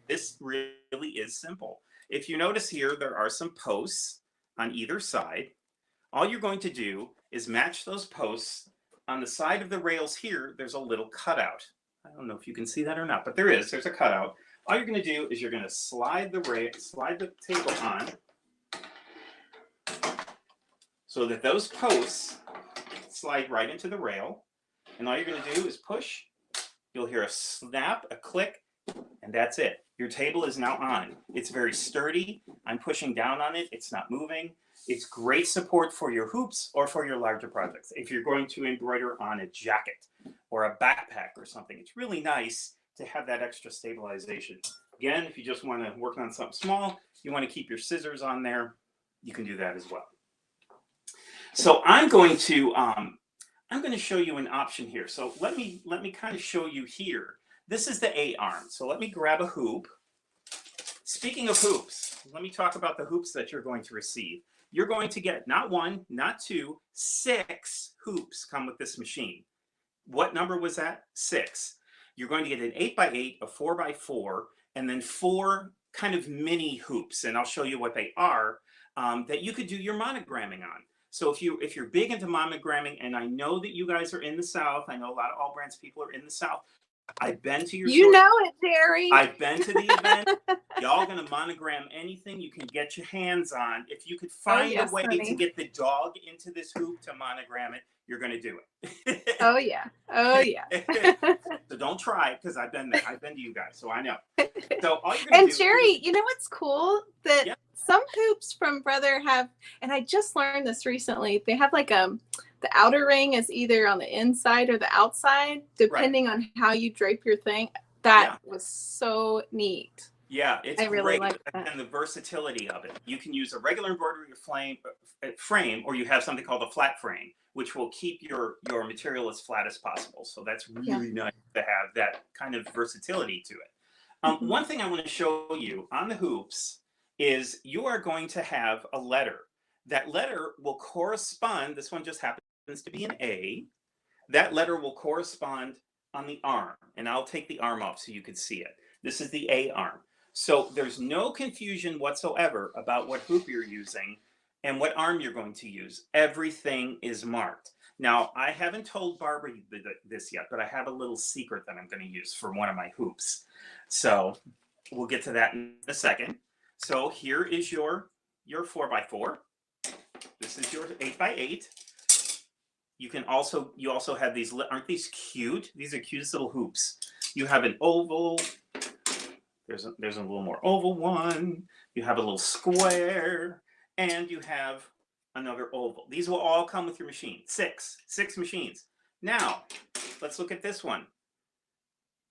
This really is simple. If you notice here, there are some posts on either side. All you're going to do is match those posts. On the side of the rails here, there's a little cutout. I don't know if you can see that or not, but there's a cutout. All you're going to do is you're going to slide the table on so that those posts slide right into the rail. And all you're going to do is push. You'll hear a snap, a click, And that's it. Your table is now on. It's very sturdy. I'm pushing down on it. It's not moving. It's great support for your hoops or for your larger projects. If you're going to embroider on a jacket or a backpack or something, it's really nice to have that extra stabilization. Again, if you just want to work on something small, you want to keep your scissors on there, you can do that as well. So I'm going to show you an option here. So let me kind of show you here. This is the A arm. So let me grab a hoop. Speaking of hoops, let me talk about the hoops that you're going to receive. You're going to get not 1, not 2, 6 hoops come with this machine. What number was that? 6. You're going to get an 8x8, a 4x4, and then 4 kind of mini hoops. And I'll show you what they are that you could do your monogramming on. So if you're big into monogramming, and I know that you guys are in the South, I know a lot of AllBrands people are in the South. I've been to your You know it, Jerry. I've been to the event. Y'all gonna monogram anything you can get your hands on. If you could find a way to get the dog into this hoop to monogram it, you're gonna do it. Oh yeah. Oh yeah. So don't try, because I've been there. I've been to you guys, so I know. So all you're gonna and Jerry, you know what's cool? That some hoops from Brother have, and I just learned this recently, they have like the outer ring is either on the inside or the outside, depending on how you drape your thing. That was so neat. Yeah, it's I really great. like that. And the versatility of it. You can use a regular embroidery frame, or you have something called a flat frame, which will keep your material as flat as possible. So that's really nice to have that kind of versatility to it. One thing I want to show you on the hoops is you are going to have a letter. That letter will correspond. This one just happens to be an A. That letter will correspond on the arm. And I'll take the arm off so you can see it. This is the A arm. So there's no confusion whatsoever about what hoop you're using and what arm you're going to use. Everything is marked. Now, I haven't told Barbara this yet, but I have a little secret that I'm going to use for one of my hoops. So we'll get to that in a second. So here is your 4x4. This is your 8x8. You also have these, aren't these cute? These are cutest little hoops. You have an oval. There's a little more oval one. You have a little square, and you have another oval. These will all come with your machine. Six machines. Now, let's look at this one.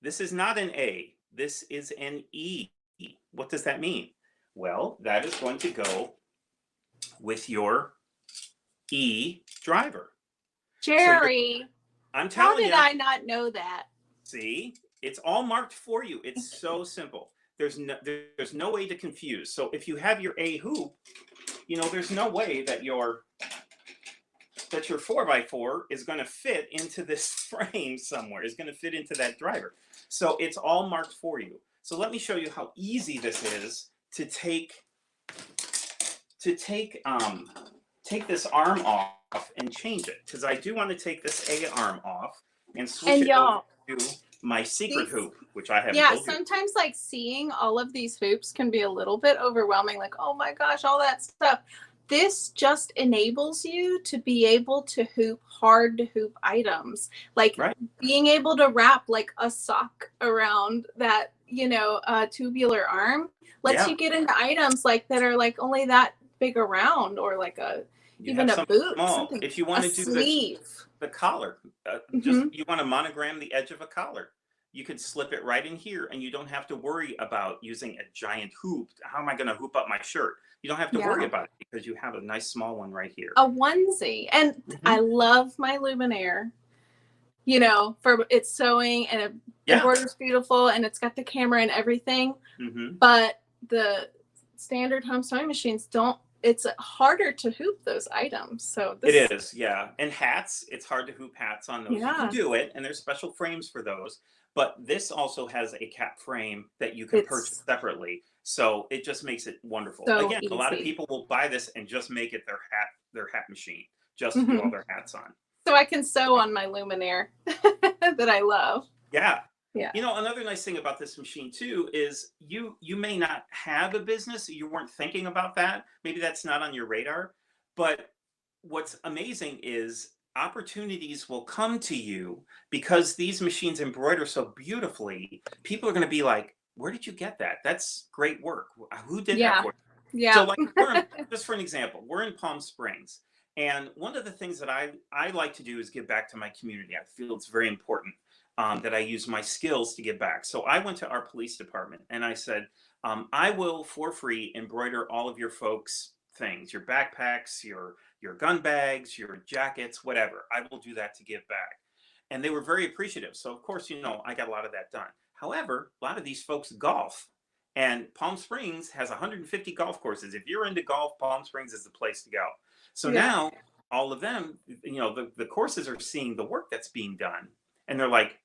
This is not an A. This is an E. What does that mean? Well, that is going to go with your E driver. Jerry, so I'm telling you. How did I not know that? See, it's all marked for you. It's so simple. There's no way to confuse. So if you have your A hoop, you know, there's no way that your 4x4 is going to fit into this frame somewhere. It's going to fit into that driver. So it's all marked for you. So let me show you how easy this is to take this arm off and change it, because I do want to take this A arm off and switch it over to my secret hoop, which I haven't told you. Sometimes like seeing all of these hoops can be a little bit overwhelming, like, oh my gosh, all that stuff. This just enables you to be able to hoop hard to hoop items, like being able to wrap like a sock around that, you know, tubular arm lets you get into items like that are like only that big around, or like even a boot. If you want to do the collar, you want to monogram the edge of a collar, you could slip it right in here, and you don't have to worry about using a giant hoop. How am I going to hoop up my shirt? You don't have to worry about it, because you have a nice small one right here. A onesie. And I love my Luminaire, you know, for its sewing, and it embroiders beautiful, and it's got the camera and everything. But the standard home sewing machines don't. It's harder to hoop those items. So it is, and hats. It's hard to hoop hats on those. You can do it, and there's special frames for those. But this also has a cap frame that you can purchase separately. So it just makes it wonderful. So again, a lot of people will buy this and just make it their hat machine, just to do all their hats on. So I can sew on my Luminaire that I love. Yeah. You know, another nice thing about this machine too is you may not have a business, you weren't thinking about that. Maybe that's not on your radar. But what's amazing is opportunities will come to you because these machines embroider so beautifully. People are going to be like, where did you get that? That's great work. Who did that for you? So Yeah. like, just for an example, we're in Palm Springs. And one of the things that I like to do is give back to my community. I feel it's very important that I use my skills to give back. So I went to our police department and I said, I will for free embroider all of your folks' things, your backpacks, your gun bags, your jackets, whatever. I will do that to give back. And they were very appreciative. So of course, you know, I got a lot of that done. However, a lot of these folks golf. And Palm Springs has 150 golf courses. If you're into golf, Palm Springs is the place to go. So Yeah. now all of them, you know, the courses are seeing the work that's being done. And they're like,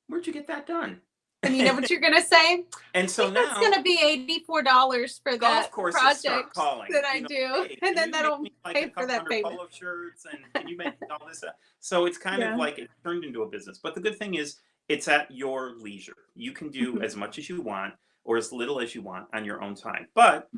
where'd you get that done? And you know what you're gonna say? And so now it's gonna be $84 for that project that I do, hey, and then you that'll make me like pay a for couple that hundred payment. polo shirts, and can you make all this stuff? So it's kind of like it turned into a business. But the good thing is it's at your leisure. You can do as much as you want or as little as you want on your own time. But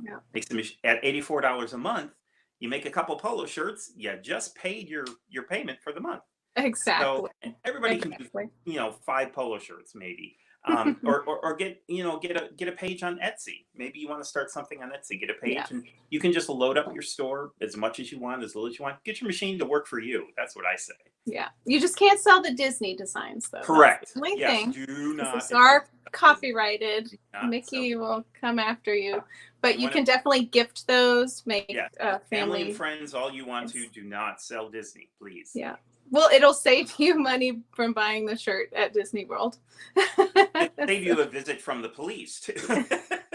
at $84 a month, you make a couple polo shirts, you just paid your payment for the month. Exactly. So everybody can do, you know, 5 polo shirts maybe. Or get, you know, get a page on Etsy. Maybe you want to start something on Etsy, get a page, and you can just load up your store as much as you want, as little as you want. Get your machine to work for you. That's what I say. Yeah, you just can't sell the Disney designs though. Correct. That's the only yes, thing. do not. These are copyrighted. Mickey will come after you, but you can definitely gift those. Make family and friends all you want to. Do not sell Disney, please. Yeah. Well, it'll save you money from buying the shirt at Disney World. It'll save you a visit from the police too.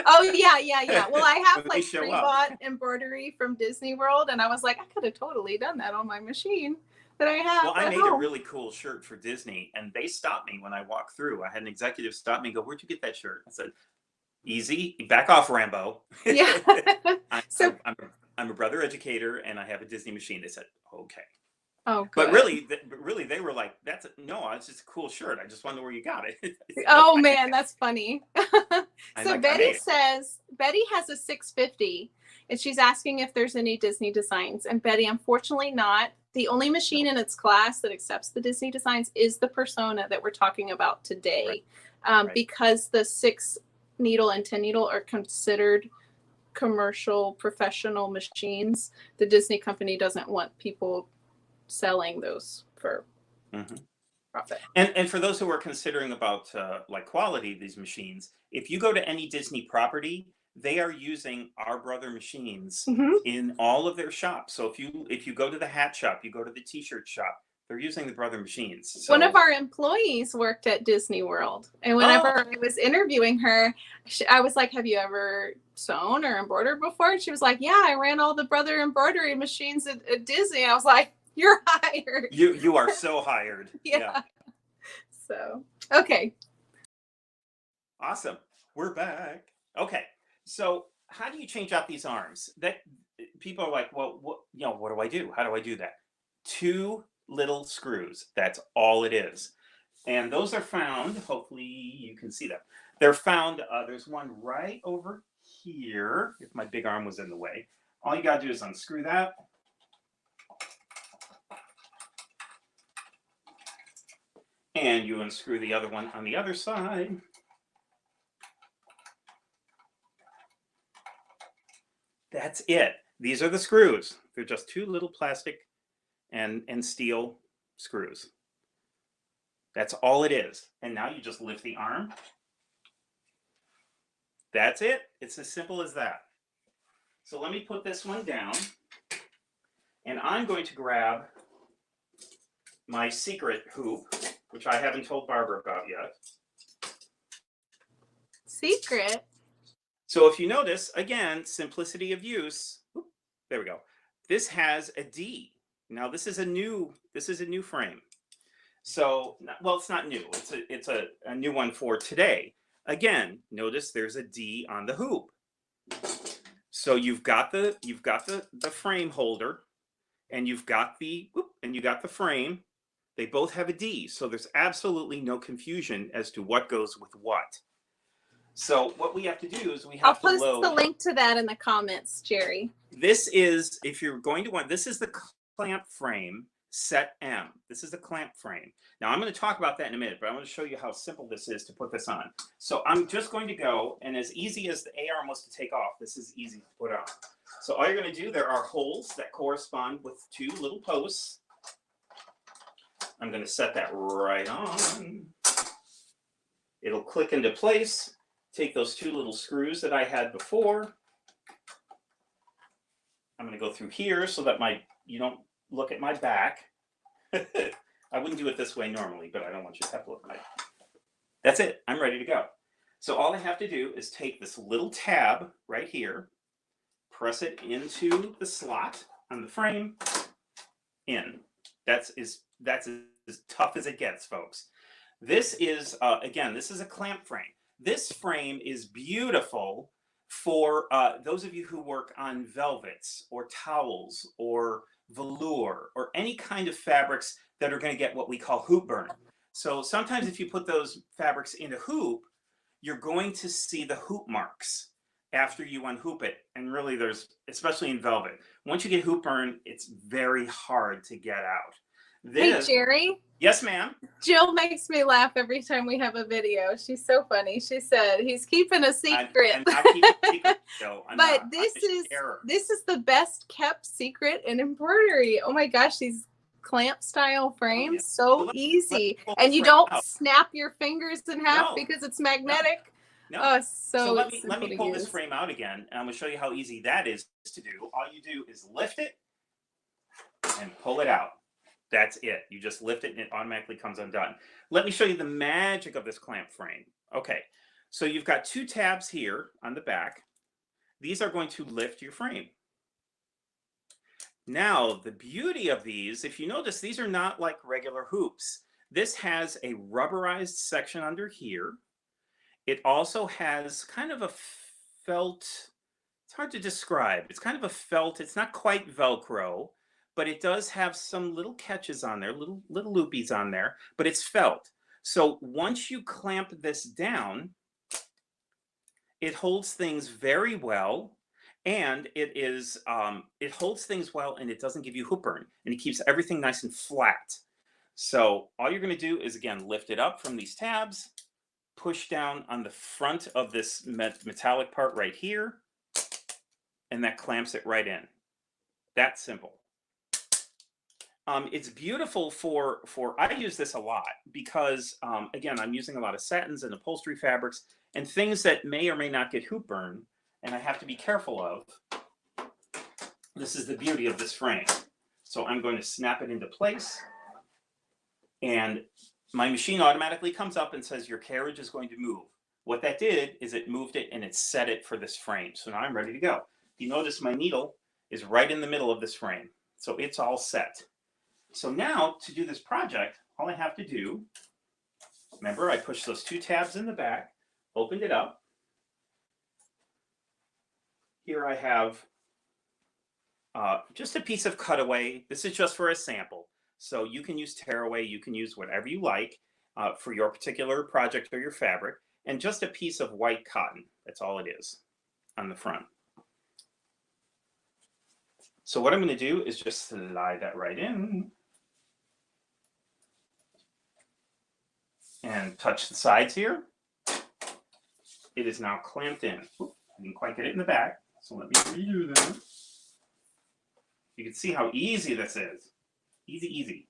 Oh yeah. Well, I have like pre-bought embroidery from Disney World, and I was like, I could have totally done that on my machine that I have. Well, I made a really cool shirt for Disney, and they stopped me when I walked through. I had an executive stop me and go, "Where'd you get that shirt?" I said, "Easy, back off, Rambo." Yeah. I'm a brother educator, and I have a Disney machine. They said, "Okay." Oh, good. But really, they were like, no, it's just a cool shirt. I just wonder where you got it. Oh man, that's funny. So Betty says Betty has a 650, and she's asking if there's any Disney designs. And Betty, unfortunately not. The only machine in its class that accepts the Disney designs is the Persona that we're talking about today, because the 6 needle and 10 needle are considered commercial professional machines. The Disney company doesn't want people selling those for profit. And for those who are considering about like quality of these machines, if you go to any Disney property, they are using Our Brother machines in all of their shops. So if you go to the hat shop, you go to the t-shirt shop, they're using the Brother machines. So, one of our employees worked at Disney World, and whenever I was interviewing her, I was like, "Have you ever sewn or embroidered before?" And she was like, "Yeah, I ran all the Brother embroidery machines at Disney." I was like, "You're hired. You are so hired." Yeah. So, okay. Awesome. We're back. Okay. So how do you change out these arms? That people are like, well, what do I do? How do I do that? 2 little screws. That's all it is. And those are found, hopefully you can see them. They're found, there's one right over here. If my big arm was in the way. All you got to do is unscrew that. And you unscrew the other one on the other side. That's it. These are the screws. They're just 2 little plastic and steel screws. That's all it is. And now you just lift the arm. That's it. It's as simple as that. So let me put this one down. And I'm going to grab my secret hoop, which I haven't told Barbara about yet. Secret? So if you notice, again, simplicity of use. There we go. This has a D. Now this is a new frame. So, well, it's not new. It's a new one for today. Again, notice there's a D on the hoop. So you've got the frame holder, and you've got the frame. They both have a D, so there's absolutely no confusion as to what goes with what. So what we have to do is we have to load. I'll post the link to that in the comments, Jerry. This is, if you're going to want, this is the clamp frame set M. This is the clamp frame. Now I'm going to talk about that in a minute, but I want to show you how simple this is to put this on. So I'm just going to go, and as easy as the A arm was to take off, this is easy to put on. So all you're going to do, there are holes that correspond with 2 little posts. I'm going to set that right on. It'll click into place. Take those 2 little screws that I had before. I'm going to go through here so that you don't look at my back. I wouldn't do it this way normally, but I don't want you to have to look at my back. That's it. I'm ready to go. So all I have to do is take this little tab right here, press it into the slot on the frame, in. That's as tough as it gets, folks. This is, again, this is a clamp frame. This frame is beautiful for those of you who work on velvets or towels or velour or any kind of fabrics that are going to get what we call hoop burn. So sometimes if you put those fabrics in a hoop, you're going to see the hoop marks after you unhoop it. And really there's, especially in velvet, once you get hoop burn, it's very hard to get out. Hey, Jerry. Yes, ma'am. Jill makes me laugh every time we have a video. She's so funny. She said he's keeping a secret. I'm not keeping a secret, Jill. But this is the best kept secret in embroidery. Oh my gosh, these clamp style frames, so easy, and you don't snap your fingers in half because it's magnetic. No. So let me pull this frame out again, and I'm going to show you how easy that is to do. All you do is lift it and pull it out. That's it. You just lift it and it automatically comes undone. Let me show you the magic of this clamp frame. Okay, so you've got 2 tabs here on the back. These are going to lift your frame. Now, the beauty of these, if you notice, these are not like regular hoops. This has a rubberized section under here. It also has kind of a felt, it's hard to describe. It's kind of a felt, it's not quite Velcro, but it does have some little catches on there, little loopies on there, but it's felt. So once you clamp this down, it holds things very well, and it holds things well, and it doesn't give you hoop burn, and it keeps everything nice and flat. So all you're going to do is, again, lift it up from these tabs, push down on the front of this metallic part right here, and that clamps it right in. That simple. It's beautiful for I use this a lot because, again, I'm using a lot of satins and upholstery fabrics and things that may or may not get hoop burn, and I have to be careful of. This is the beauty of this frame. So I'm going to snap it into place, and my machine automatically comes up and says your carriage is going to move. What that did is it moved it and it set it for this frame. So now I'm ready to go. You notice my needle is right in the middle of this frame. So it's all set. So now to do this project, all I have to do, remember I pushed those 2 tabs in the back, opened it up. Here I have just a piece of cutaway. This is just for a sample. So you can use tearaway, you can use whatever you like for your particular project or your fabric, and just a piece of white cotton. That's all it is on the front. So what I'm going to do is just slide that right in and touch the sides here. It is now clamped in. Oop, I didn't quite get it in the back, so let me redo that. You can see how easy this is. Easy, easy.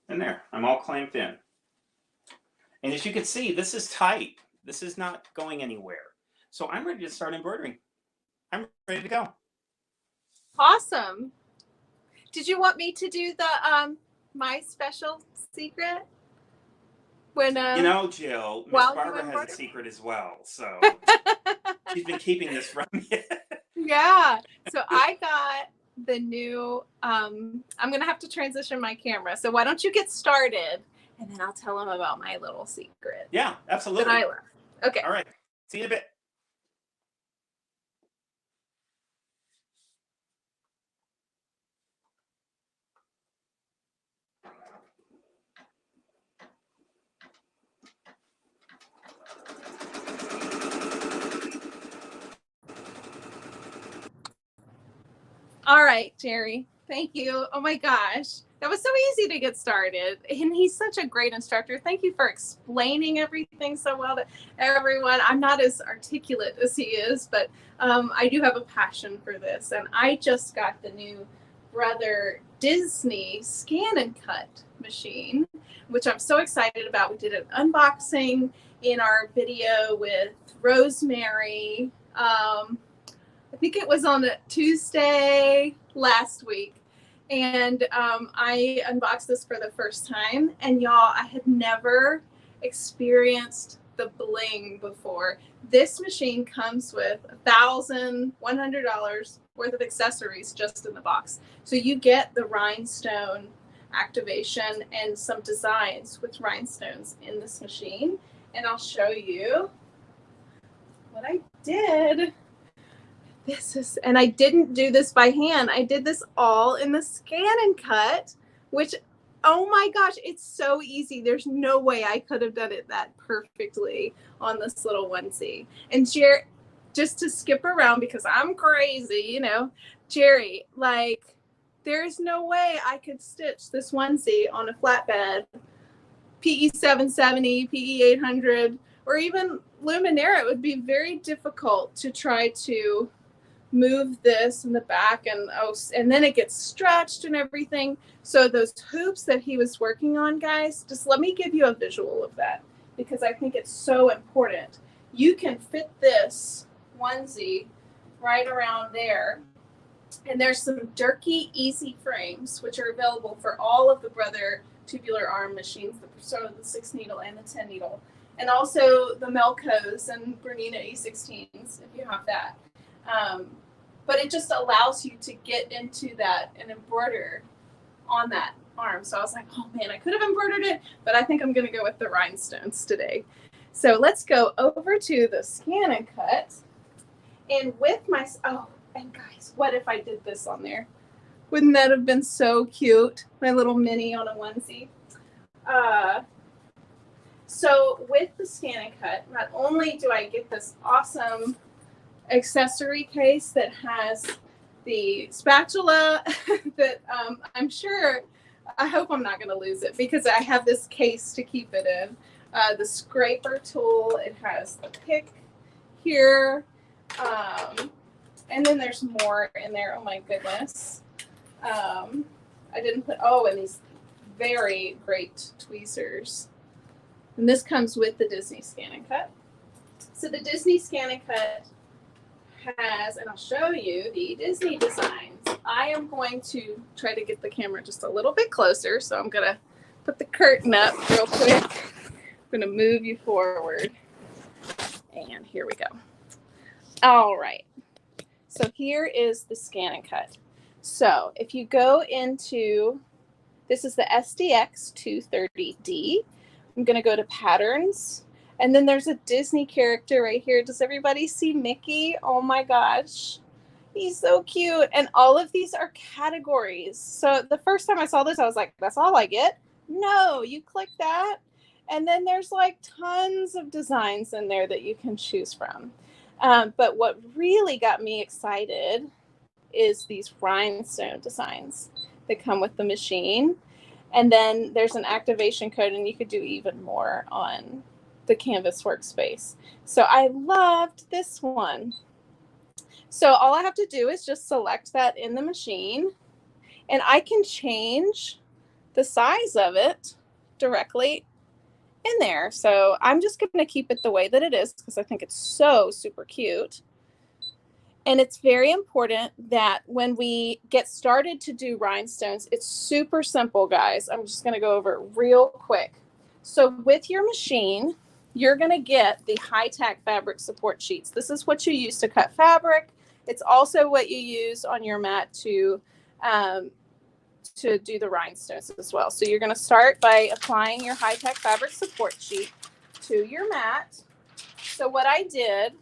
And there, I'm all clamped in. And as you can see, this is tight. This is not going anywhere. So I'm ready to start embroidering. I'm ready to go. Awesome. Did you want me to do the my special secret? When you know, Jill, Miss Barbara has a secret as well. So she's been keeping this from me. Yeah. So I got the new I'm gonna have to transition my camera. So why don't you get started and then I'll tell them about my little secret. Yeah, absolutely. That I love. Okay. All right. See you in a bit. All right, Jerry. Thank you. Oh my gosh. That was so easy to get started. And he's such a great instructor. Thank you for explaining everything so well to everyone. I'm not as articulate as he is, but I do have a passion for this. And I just got the new Brother DISNEY scan and cut machine, which I'm so excited about. We did an unboxing in our video with Rosemary. I think it was on a Tuesday last week. And I unboxed this for the first time. And y'all, I had never experienced the bling before. This machine comes with $1,100 worth of accessories just in the box. So you get the rhinestone activation and some designs with rhinestones in this machine. And I'll show you what I did. And I didn't do this by hand. I did this all in the scan and cut, which, oh my gosh, it's so easy. There's no way I could have done it that perfectly on this little onesie. And Jerry, just to skip around because I'm crazy, you know, Jerry, like, there's no way I could stitch this onesie on a flatbed, PE 770, PE 800, or even Luminera. It would be very difficult to try to move this in the back, and then it gets stretched and everything. So those hoops that he was working on, guys, just let me give you a visual of that because I think it's so important. You can fit this onesie right around there. And there's some Durkee Easy frames, which are available for all of the Brother tubular arm machines, the Persona, the 6 needle and the 10 needle, and also the Melcos and Granata E16s if you have that. But it just allows you to get into that and embroider on that arm. So I was like, oh man, I could have embroidered it, but I think I'm going to go with the rhinestones today. So let's go over to the scan and cut. And with my, oh, and guys, what if I did this on there? Wouldn't that have been so cute? My little Minnie on a onesie. So with the scan and cut, not only do I get this awesome accessory case that has the spatula that I'm sure, I hope I'm not going to lose it because I have this case to keep it in. The scraper tool, it has the pick here, and then there's more in there. Oh my goodness. I didn't put, oh, and these very great tweezers. And this comes with the DISNEY Scan and Cut. So the DISNEY Scan and Cut has, and I'll show you the Disney designs. I am going to try to get the camera just a little bit closer. So I'm going to put the curtain up real quick. I'm going to move you forward. And here we go. All right. So here is the scan and cut. So if you go into, this is the SDX 230D. I'm going to go to patterns. And then there's a Disney character right here. Does everybody see Mickey? Oh my gosh. He's so cute. And all of these are categories. So the first time I saw this, I was like, that's all I get? No, you click that. And then there's like tons of designs in there that you can choose from. But what really got me excited is these rhinestone designs that come with the machine. And then there's an activation code, and you could do even more on the Canvas workspace. So I loved this one. So all I have to do is just select that in the machine, and I can change the size of it directly in there. So I'm just going to keep it the way that it is because I think it's so super cute. And it's very important that when we get started to do rhinestones, it's super simple, guys. I'm just going to go over it real quick. So with your machine, you're going to get the high-tack fabric support sheets. This is what you use to cut fabric. It's also what you use on your mat to do the rhinestones as well. So you're going to start by applying your high-tack fabric support sheet to your mat. So what I did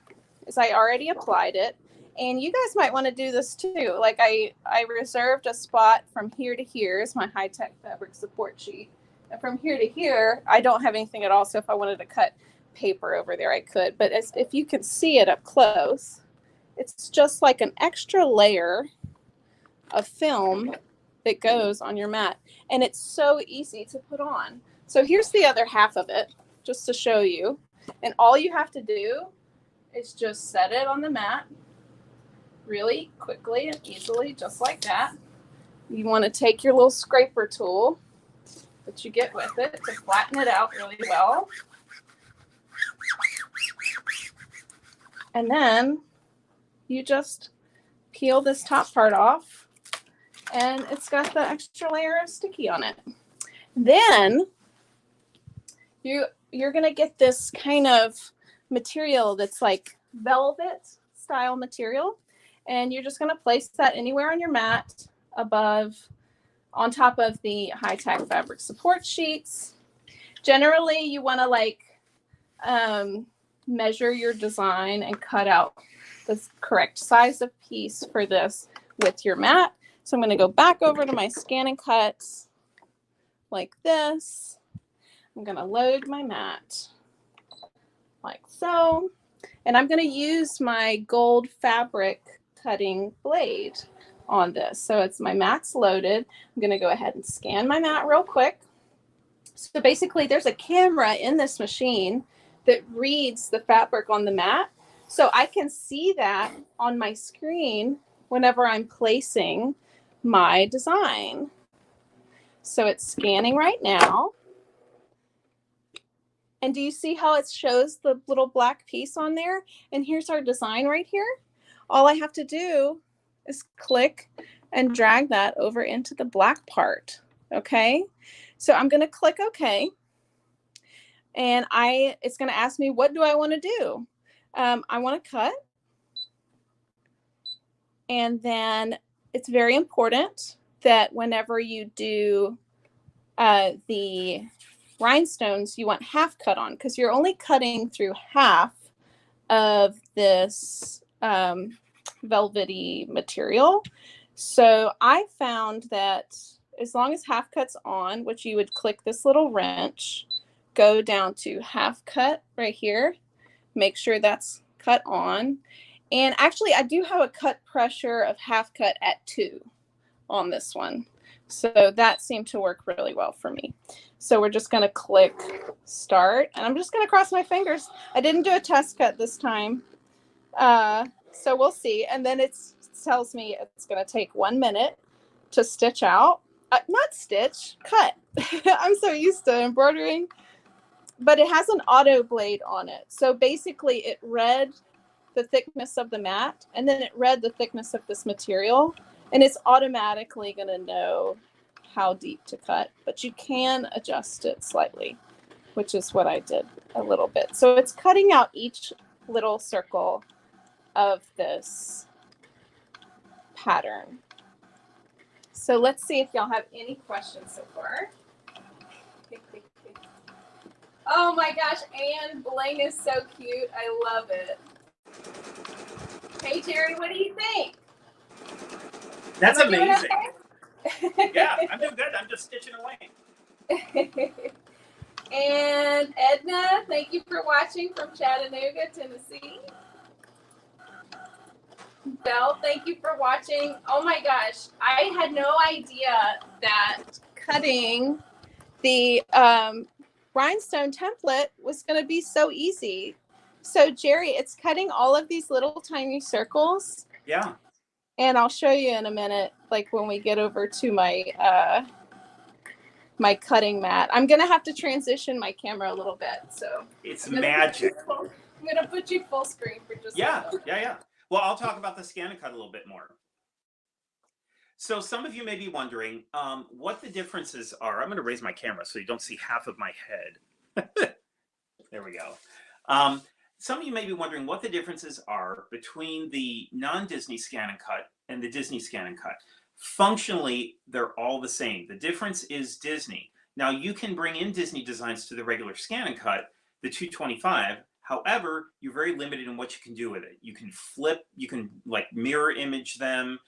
is I already applied it. And you guys might want to do this too. Like I reserved a spot from here to here is my high-tech fabric support sheet. And from here to here, I don't have anything at all. So if I wanted to cut paper over there, I could. But if you can see it up close, it's just like an extra layer of film that goes on your mat. And it's so easy to put on. So here's the other half of it, just to show you. And all you have to do is just set it on the mat really quickly and easily, just like that. You want to take your little scraper tool that you get with it to flatten it out really well. And then you just peel this top part off, and it's got the extra layer of sticky on it. Then you're going to get this kind of material that's like velvet style material, and you're just going to place that anywhere on your mat above, on top of the high-tack fabric support sheets. Generally, you want to like measure your design and cut out the correct size of piece for this with your mat. So I'm going to go back over to my scan and cuts like this. I'm going to load my mat like so. And I'm going to use my gold fabric cutting blade on this. So it's my mat's loaded. I'm going to go ahead and scan my mat real quick. So basically there's a camera in this machine that reads the fabric on the mat. So I can see that on my screen whenever I'm placing my design. So it's scanning right now. And do you see how it shows the little black piece on there? And here's our design right here. All I have to do is click and drag that over into the black part. Okay. So I'm going to click OK. And it's going to ask me, what do I want to do? I want to cut. And then it's very important that whenever you do the rhinestones, you want half cut on, because you're only cutting through half of this velvety material. So I found that as long as half cut's on, which you would click this little wrench, go down to half cut right here, make sure that's cut on. And actually I do have a cut pressure of half cut at 2 on this one. So that seemed to work really well for me. So we're just going to click start, and I'm just going to cross my fingers. I didn't do a test cut this time. So we'll see. And then it tells me it's going to take 1 minute to stitch out. Not stitch, cut. I'm so used to embroidering. But it has an auto blade on it. So basically it read the thickness of the mat, and then it read the thickness of this material, and it's automatically going to know how deep to cut. But you can adjust it slightly, which is what I did a little bit. So it's cutting out each little circle of this pattern. So let's see if y'all have any questions so far. Oh my gosh, Anne Bling is so cute. I love it. Hey Jerry, what do you think? That's amazing. Okay? Yeah, I'm doing good. I'm just stitching away. And Edna, thank you for watching from Chattanooga, Tennessee. Belle, thank you for watching. Oh my gosh, I had no idea that cutting the rhinestone template was going to be so easy. So Jerry, it's cutting all of these little tiny circles. Yeah. And I'll show you in a minute, like when we get over to my my cutting mat. I'm going to have to transition my camera a little bit. So it's magic. I'm going to put you full screen for just a moment. Yeah. Well, I'll talk about the scan and cut a little bit more. So some of you may be wondering what the differences are. I'm going to raise my camera so you don't see half of my head. There we go. Some of you may be wondering what the differences are between the non-Disney scan and cut and the Disney scan and cut. Functionally, they're all the same. The difference is Disney. Now, you can bring in Disney designs to the regular scan and cut, the 225. However, you're very limited in what you can do with it. You can flip, you can like mirror image them,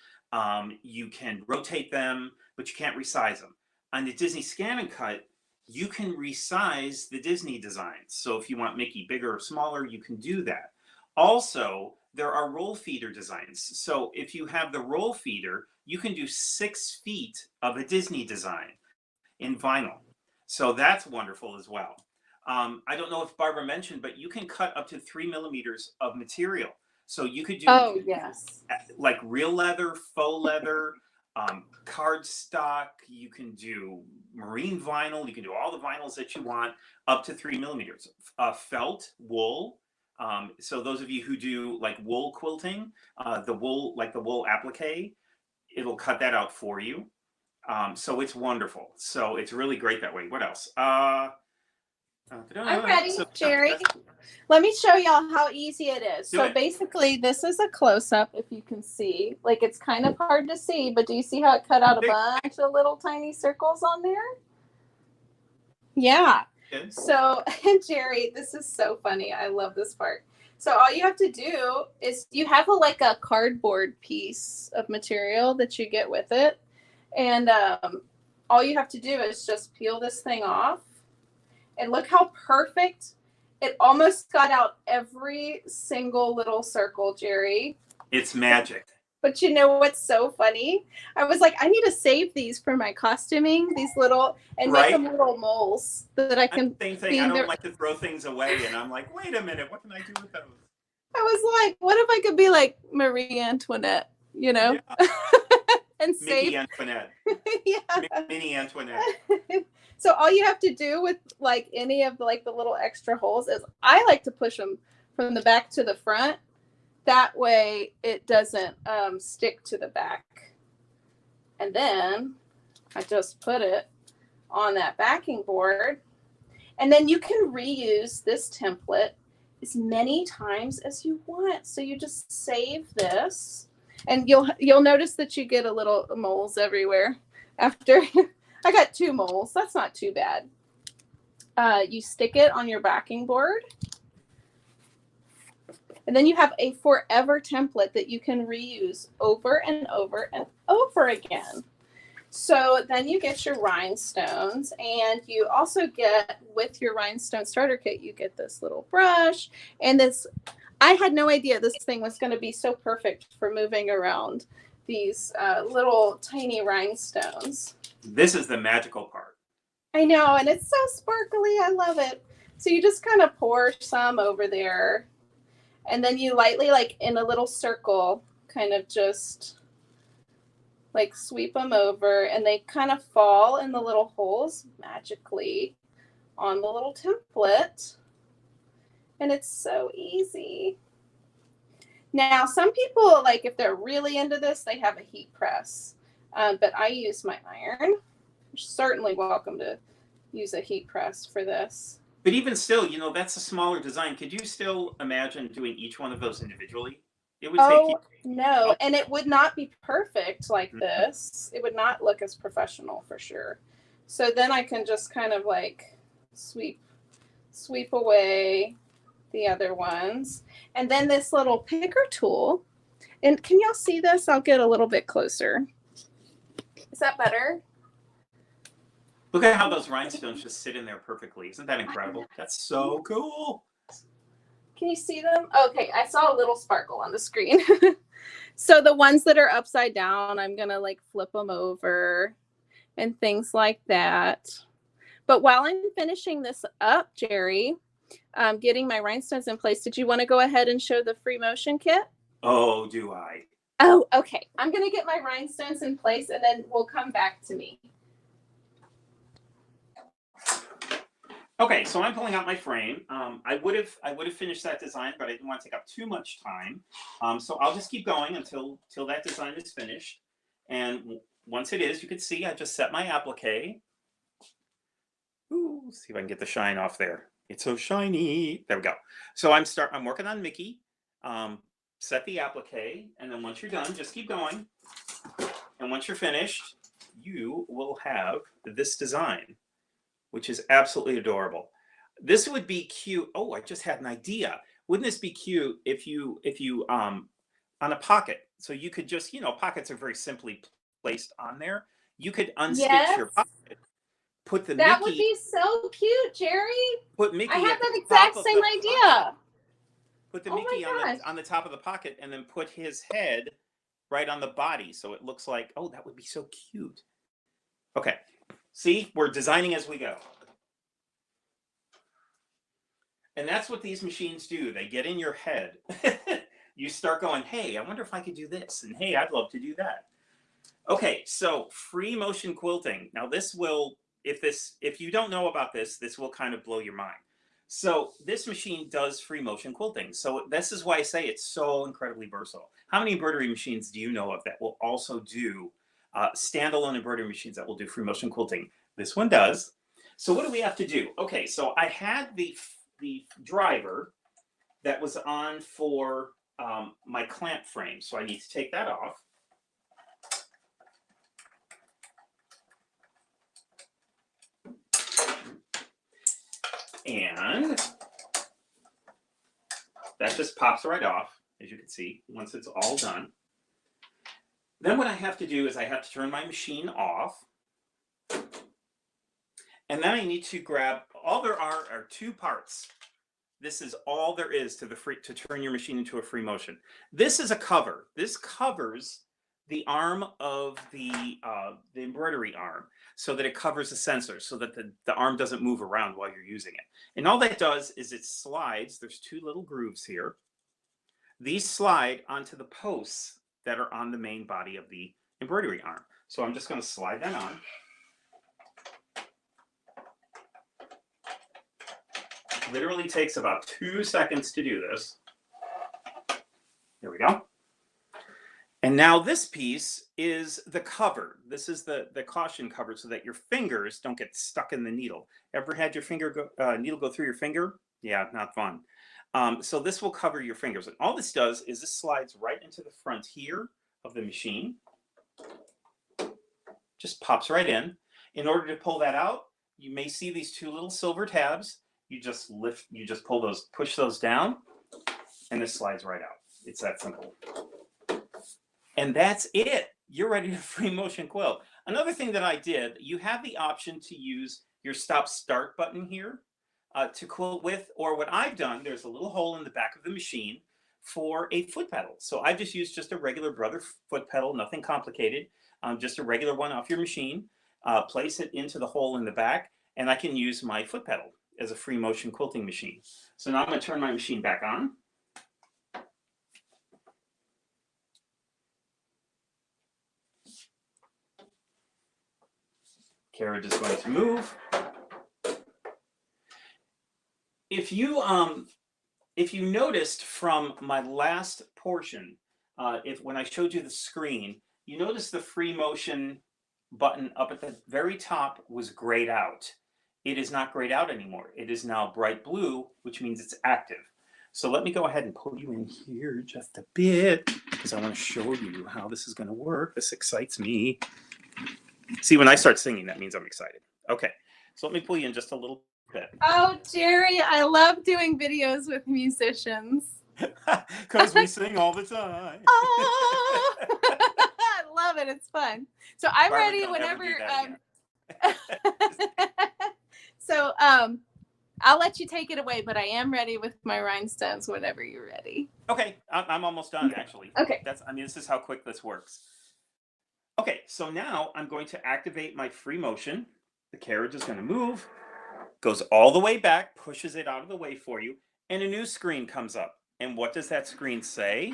you can rotate them, but you can't resize them. On the Disney scan and cut, you can resize the Disney designs. So if you want Mickey bigger or smaller, you can do that. Also, there are roll feeder designs. So if you have the roll feeder, you can do 6 feet of a Disney design in vinyl. So that's wonderful as well. I don't know if Barbara mentioned, but you can cut up to 3 millimeters of material. So you could do Oh, yes. like real leather, faux leather, cardstock. You can do marine vinyl. You can do all the vinyls that you want up to 3 millimeters. Felt, wool. So those of you who do like wool quilting, the wool, like the wool applique, it'll cut that out for you. So it's wonderful. So it's really great that way. What else? I'm ready, So, Jerry. Let me show y'all how easy it is. Do So it. basically, this is a close-up, if you can see. Like, it's kind of hard to see, but do you see how it cut out a bunch of little tiny circles on there? Yeah. Good. So, Jerry, this is so funny. I love this part. So all you have to do is you have like a cardboard piece of material that you get with it. And all you have to do is just peel this thing off. And look how perfect. It almost got out every single little circle, Jerry. It's magic. But you know what's so funny? I was like, I need to save these for my costuming, these little, and make them little moles that I can. Same thing. I don't like to throw things away, and I'm like, wait a minute, what can I do with those? I was like, what if I could be like Marie Antoinette, you know? Yeah. And save. Mickey Antoinette. Yeah. Minnie Antoinette. So all you have to do with like any of the, like the little extra holes is I like to push them from the back to the front. That way it doesn't stick to the back. And then I just put it on that backing board. And then you can reuse this template as many times as you want. So you just save this. And you'll notice that you get a little moles everywhere after. I got 2 moles. That's not too bad. You stick it on your backing board. And then you have a forever template that you can reuse over and over and over again. So then you get your rhinestones, and you also get, with your rhinestone starter kit, you get this little brush and this. I had no idea this thing was going to be so perfect for moving around these little tiny rhinestones. This is the magical part. I know, and it's so sparkly. I love it. So you just kind of pour some over there, and then you lightly, like in a little circle, kind of just like sweep them over, and they kind of fall in the little holes magically on the little template. And it's so easy. Now, some people, like if they're really into this, they have a heat press. But I use my iron. You're certainly welcome to use a heat press for this. But even still, you know, that's a smaller design. Could you still imagine doing each one of those individually? It would take you. No, and it would not be perfect like this. It would not look as professional for sure. So then I can just kind of like sweep away the other ones. And then this little picker tool. And can y'all see this? I'll get a little bit closer. Is that better? Look at how those rhinestones just sit in there perfectly. Isn't that incredible? That's so cool. Can you see them? Okay, I saw a little sparkle on the screen. So the ones that are upside down, I'm going to like flip them over and things like that. But while I'm finishing this up, Jerry, getting my rhinestones in place, did you want to go ahead and show the free motion kit? Oh, do I? Oh, okay. I'm going to get my rhinestones in place, and then we'll come back to me. Okay, so I'm pulling out my frame. I would have finished that design, but I didn't want to take up too much time. So I'll just keep going until that design is finished. And once it is, you can see I just set my applique. Ooh, see if I can get the shine off there. It's so shiny. There we go. So I'm working on Mickey. Set the applique, and then once you're done, just keep going. And once you're finished, you will have this design, which is absolutely adorable. This would be cute. Oh, I just had an idea. Wouldn't this be cute if you on a pocket? So you could just, you know, pockets are very simply placed on there. You could unstitch your pocket. Put the that Mickey. Would be so cute, Jerry. Put Mickey. I had that exact same idea. Put the Oh Mickey my gosh. on the top of the pocket, and then put his head right on the body, so it looks like, oh, that would be so cute. Okay, see, we're designing as we go. And that's what these machines do. They get in your head. You start going, hey, I wonder if I could do this, and hey, I'd love to do that. Okay, so free motion quilting. Now this will, if you don't know about this, this will kind of blow your mind. So this machine does free motion quilting. So this is why I say it's so incredibly versatile. How many embroidery machines do you know of that will also do standalone embroidery machines that will do free motion quilting? This one does. So what do we have to do? Okay, so I had the driver that was on for my clamp frame. So I need to take that off. And that just pops right off, as you can see, once it's all done. Then what I have to do is I have to turn my machine off. And then I need to grab, all there are two parts. This is all there is to to turn your machine into a free motion. This is a cover. This covers the arm of the embroidery arm, so that it covers the sensor, so that the arm doesn't move around while you're using it. And all that does is it slides. There's two little grooves here. These slide onto the posts that are on the main body of the embroidery arm. So I'm just going to slide that on. Literally takes about 2 seconds to do this. There we go. And now this piece is the cover. This is the caution cover, so that your fingers don't get stuck in the needle. Ever had your needle go through your finger? Yeah, not fun. So this will cover your fingers. And all this does is this slides right into the front here of the machine. Just pops right in. In order to pull that out, you may see these two little silver tabs. You just pull those, push those down, and this slides right out. It's that simple. And that's it. You're ready to free motion quilt. Another thing that I did, you have the option to use your stop start button here to quilt with, or what I've done, there's a little hole in the back of the machine for a foot pedal. So I just used just a regular Brother foot pedal, nothing complicated, just a regular one off your machine, place it into the hole in the back, and I can use my foot pedal as a free motion quilting machine. So now I'm going to turn my machine back on. Carriage is going to move. If you noticed from my last portion, when I showed you the screen, you noticed the free motion button up at the very top was grayed out. It is not grayed out anymore. It is now bright blue, which means it's active. So let me go ahead and pull you in here just a bit, because I want to show you how this is going to work. This excites me. See, when I start singing, that means I'm excited. Okay, so let me pull you in just a little bit. Oh, Jerry, I love doing videos with musicians. Because we sing all the time. Oh, I love it. It's fun. So I'm Barbara, ready don't whenever. ever do that So I'll let you take it away, but I am ready with my rhinestones whenever you're ready. Okay, I'm almost done, actually. Okay. This is how quick this works. Okay, so now I'm going to activate my free motion. The carriage is going to move, goes all the way back, pushes it out of the way for you, and a new screen comes up. And what does that screen say?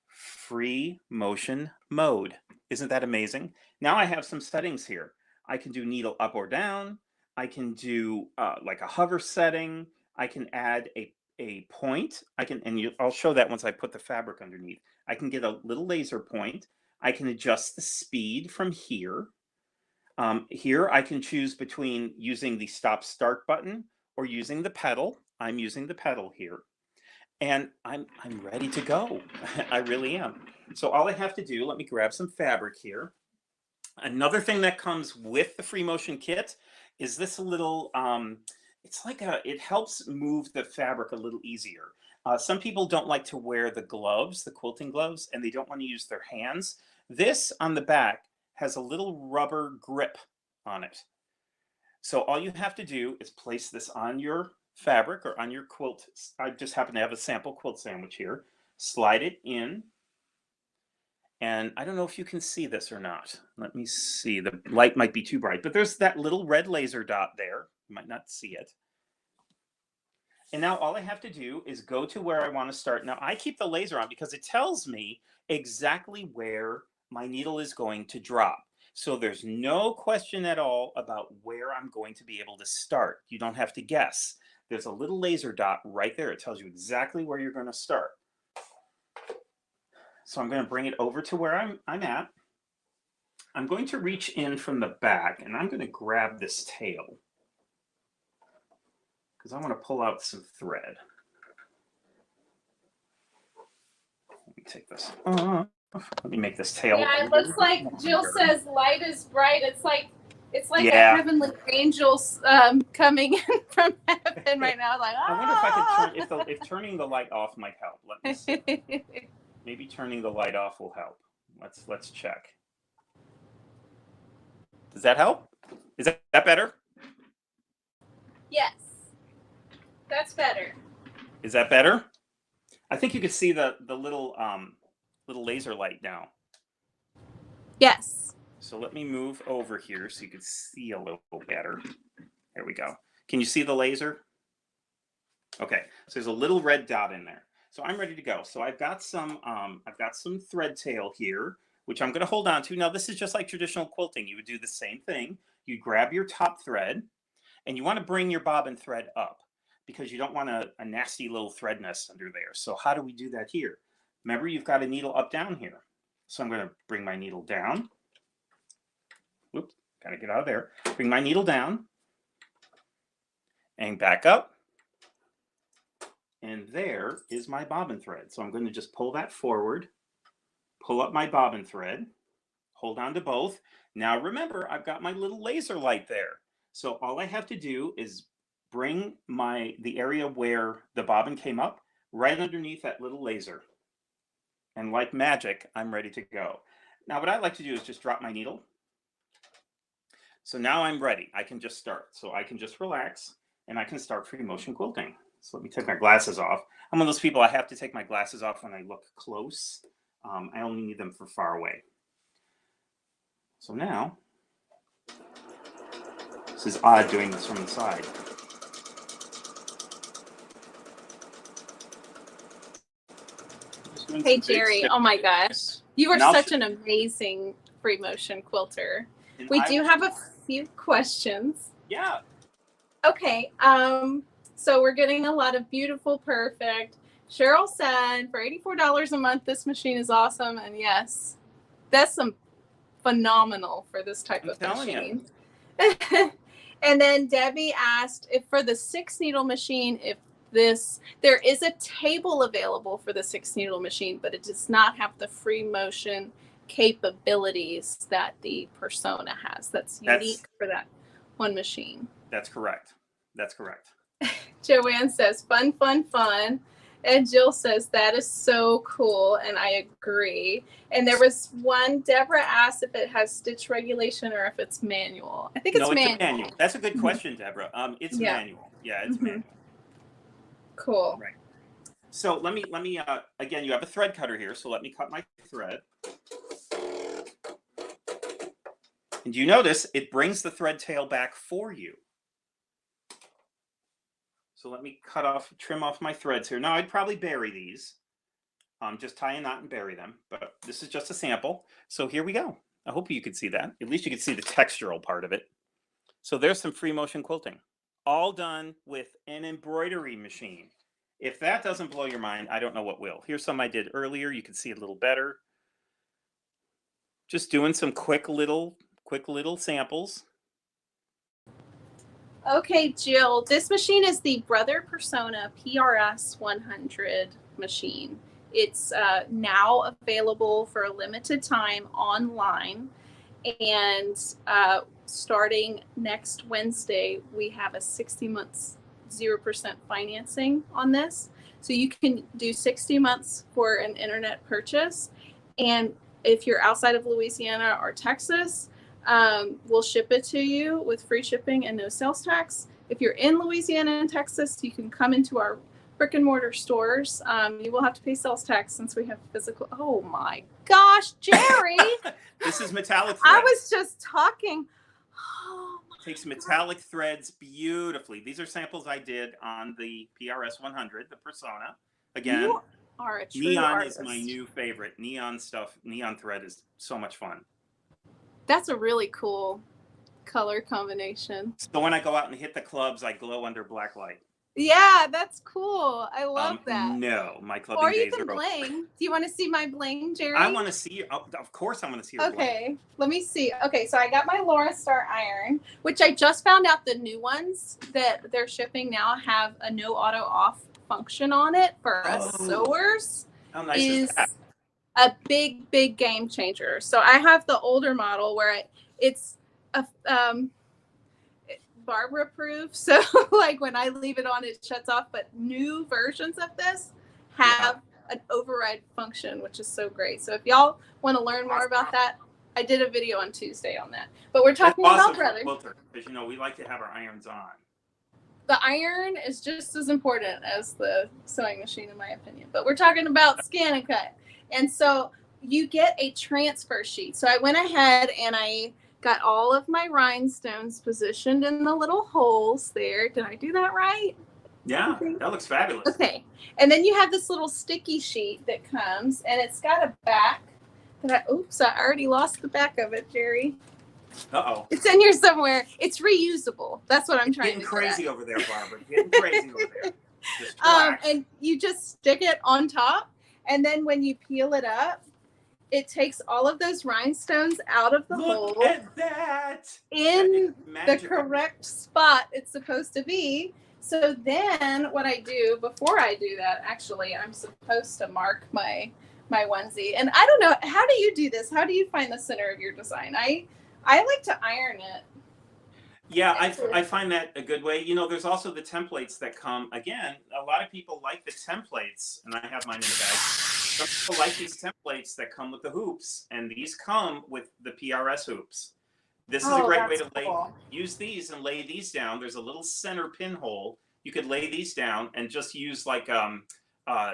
Free motion mode. Isn't that amazing? Now I have some settings here. I can do needle up or down. I can do like a hover setting. I can add a point. I'll show that once I put the fabric underneath. I can get a little laser point. I can adjust the speed from here. Here I can choose between using the stop start button or using the pedal. I'm using the pedal here. And I'm ready to go. I really am. So all I have to do, let me grab some fabric here. Another thing that comes with the free motion kit is this little, it helps move the fabric a little easier. Some people don't like to wear the gloves, the quilting gloves, and they don't want to use their hands. This on the back has a little rubber grip on it. So all you have to do is place this on your fabric or on your quilt. I just happen to have a sample quilt sandwich here. Slide it in. And I don't know if you can see this or not. Let me see. The light might be too bright, but there's that little red laser dot there. You might not see it. And now all I have to do is go to where I want to start. Now I keep the laser on because it tells me exactly where my needle is going to drop. So there's no question at all about where I'm going to be able to start. You don't have to guess. There's a little laser dot right there. It tells you exactly where you're going to start. So I'm going to bring it over to where I'm at. I'm going to reach in from the back and I'm going to grab this tail because I want to pull out some thread. Let me take this off. Let me make this tail. Yeah, it looks like Jill says light is bright. It's like Yeah. a heavenly angel coming in from heaven right now. Like, I wonder if I could turn, if turning the light off might help. Let me see. Maybe turning the light off will help. Let's check. Does that help? Is that better? Yes, that's better. Is that better? I think you could see the little laser light now. Yes. So let me move over here so you can see a little better. There we go. Can you see the laser? Okay, so there's a little red dot in there. So I'm ready to go. So I've got some thread tail here, which I'm going to hold on to. Now this is just like traditional quilting. You would do the same thing. You grab your top thread and you want to bring your bobbin thread up because you don't want a nasty little thread nest under there. So how do we do that here? Remember, you've got a needle up down here. So I'm going to bring my needle down. Whoops, got to get out of there. Bring my needle down and back up. And there is my bobbin thread. So I'm going to just pull that forward, pull up my bobbin thread, hold on to both. Now remember, I've got my little laser light there. So all I have to do is bring the area where the bobbin came up right underneath that little laser. And like magic, I'm ready to go. Now what I like to do is just drop my needle. So now I'm ready. I can just start. So I can just relax and I can start free motion quilting. So let me take my glasses off. I'm one of those people, I have to take my glasses off when I look close. I only need them for far away. So now, this is odd doing this from the side. Hey, Jerry. Oh my gosh. You are such an amazing free motion quilter. We do have a few questions. Yeah. Okay. So we're getting a lot of beautiful, perfect. Cheryl said for $84 a month, this machine is awesome. And yes, that's some phenomenal for this type of machine. And then Debbie asked if for the 6-needle machine, if there is a table available for the 6-needle machine, but it does not have the free motion capabilities that the Persona has. That's unique for that one machine. That's correct. That's correct. Joanne says, fun, fun, fun. And Jill says, that is so cool. And I agree. And there was one, Deborah asked if it has stitch regulation or if it's manual. I think it's manual. No, it's manual. That's a good question, Deborah. It's manual. Yeah, it's manual. Cool. Right. So let me again, you have a thread cutter here. So let me cut my thread. And you notice it brings the thread tail back for you. So let me trim off my threads here. Now I'd probably bury these. Just tie a knot and bury them, but this is just a sample. So here we go. I hope you could see that. At least you could see the textural part of it. So there's some free motion quilting, all done with an embroidery machine. If that doesn't blow your mind, I don't know what will. Here's some I did earlier. You can see a little better. Just doing some quick little samples. Okay, Jill, this machine is the Brother Persona PRS100 machine. It's now available for a limited time online. And starting next Wednesday, we have a 60 months 0% financing on this. So you can do 60 months for an internet purchase. And if you're outside of Louisiana or Texas, we'll ship it to you with free shipping and no sales tax. if you're in Louisiana and Texas, you can come into our brick and mortar stores. You will have to pay sales tax since we have physical. Oh my gosh, Jerry. This is metallic thread. I was just talking. Oh, takes metallic threads beautifully. These are samples I did on the PRS100, the Persona. Again, you are a true neon artist. is my new favorite. Neon stuff, neon thread is so much fun. That's a really cool color combination. So when I go out and hit the clubs, I glow under black light. Yeah, that's cool. I love that. No, my clubbing or you days can are bling. over. Do you want to see my bling, Jerry? I want to see. Of course, I want to see. Okay, let me see. Okay, so I got my Laura Star iron, which I just found out the new ones that they're shipping now have a no auto off function on it for us sewers. How nice is that? A big game changer. So I have the older model where it's a Barbara proof, so like when I leave it on it shuts off, but new versions of this have an override function, which is so great. So if y'all want to learn more about that, I did a video on Tuesday on that, but we're talking about Brother, because you know we like to have our irons on. The iron is just as important as the sewing machine in my opinion, but we're talking about scan and cut. And so you get a transfer sheet. So I went ahead and I got all of my rhinestones positioned in the little holes there. Did I do that right? Yeah, that looks fabulous. Okay. And then you have this little sticky sheet that comes, and it's got a back that I already lost the back of it, Jerry. Uh-oh. It's in here somewhere. It's reusable. That's what I'm trying to get at. Getting crazy over there, Barbara. Getting crazy over there. Just and you just stick it on top, and then when you peel it up, it takes all of those rhinestones out of the hole. Look at that! In the correct spot it's supposed to be. So then what I do, before I do that, actually, I'm supposed to mark my onesie. And I don't know, how do you do this? How do you find the center of your design? I like to iron it. Yeah, I find that a good way. You know, there's also the templates that come. Again, a lot of people like the templates, and I have mine in the bag. Some people like these templates that come with the hoops, and these come with the PRS hoops. This is a great way to use these and lay these down. There's a little center pinhole. You could lay these down and just use like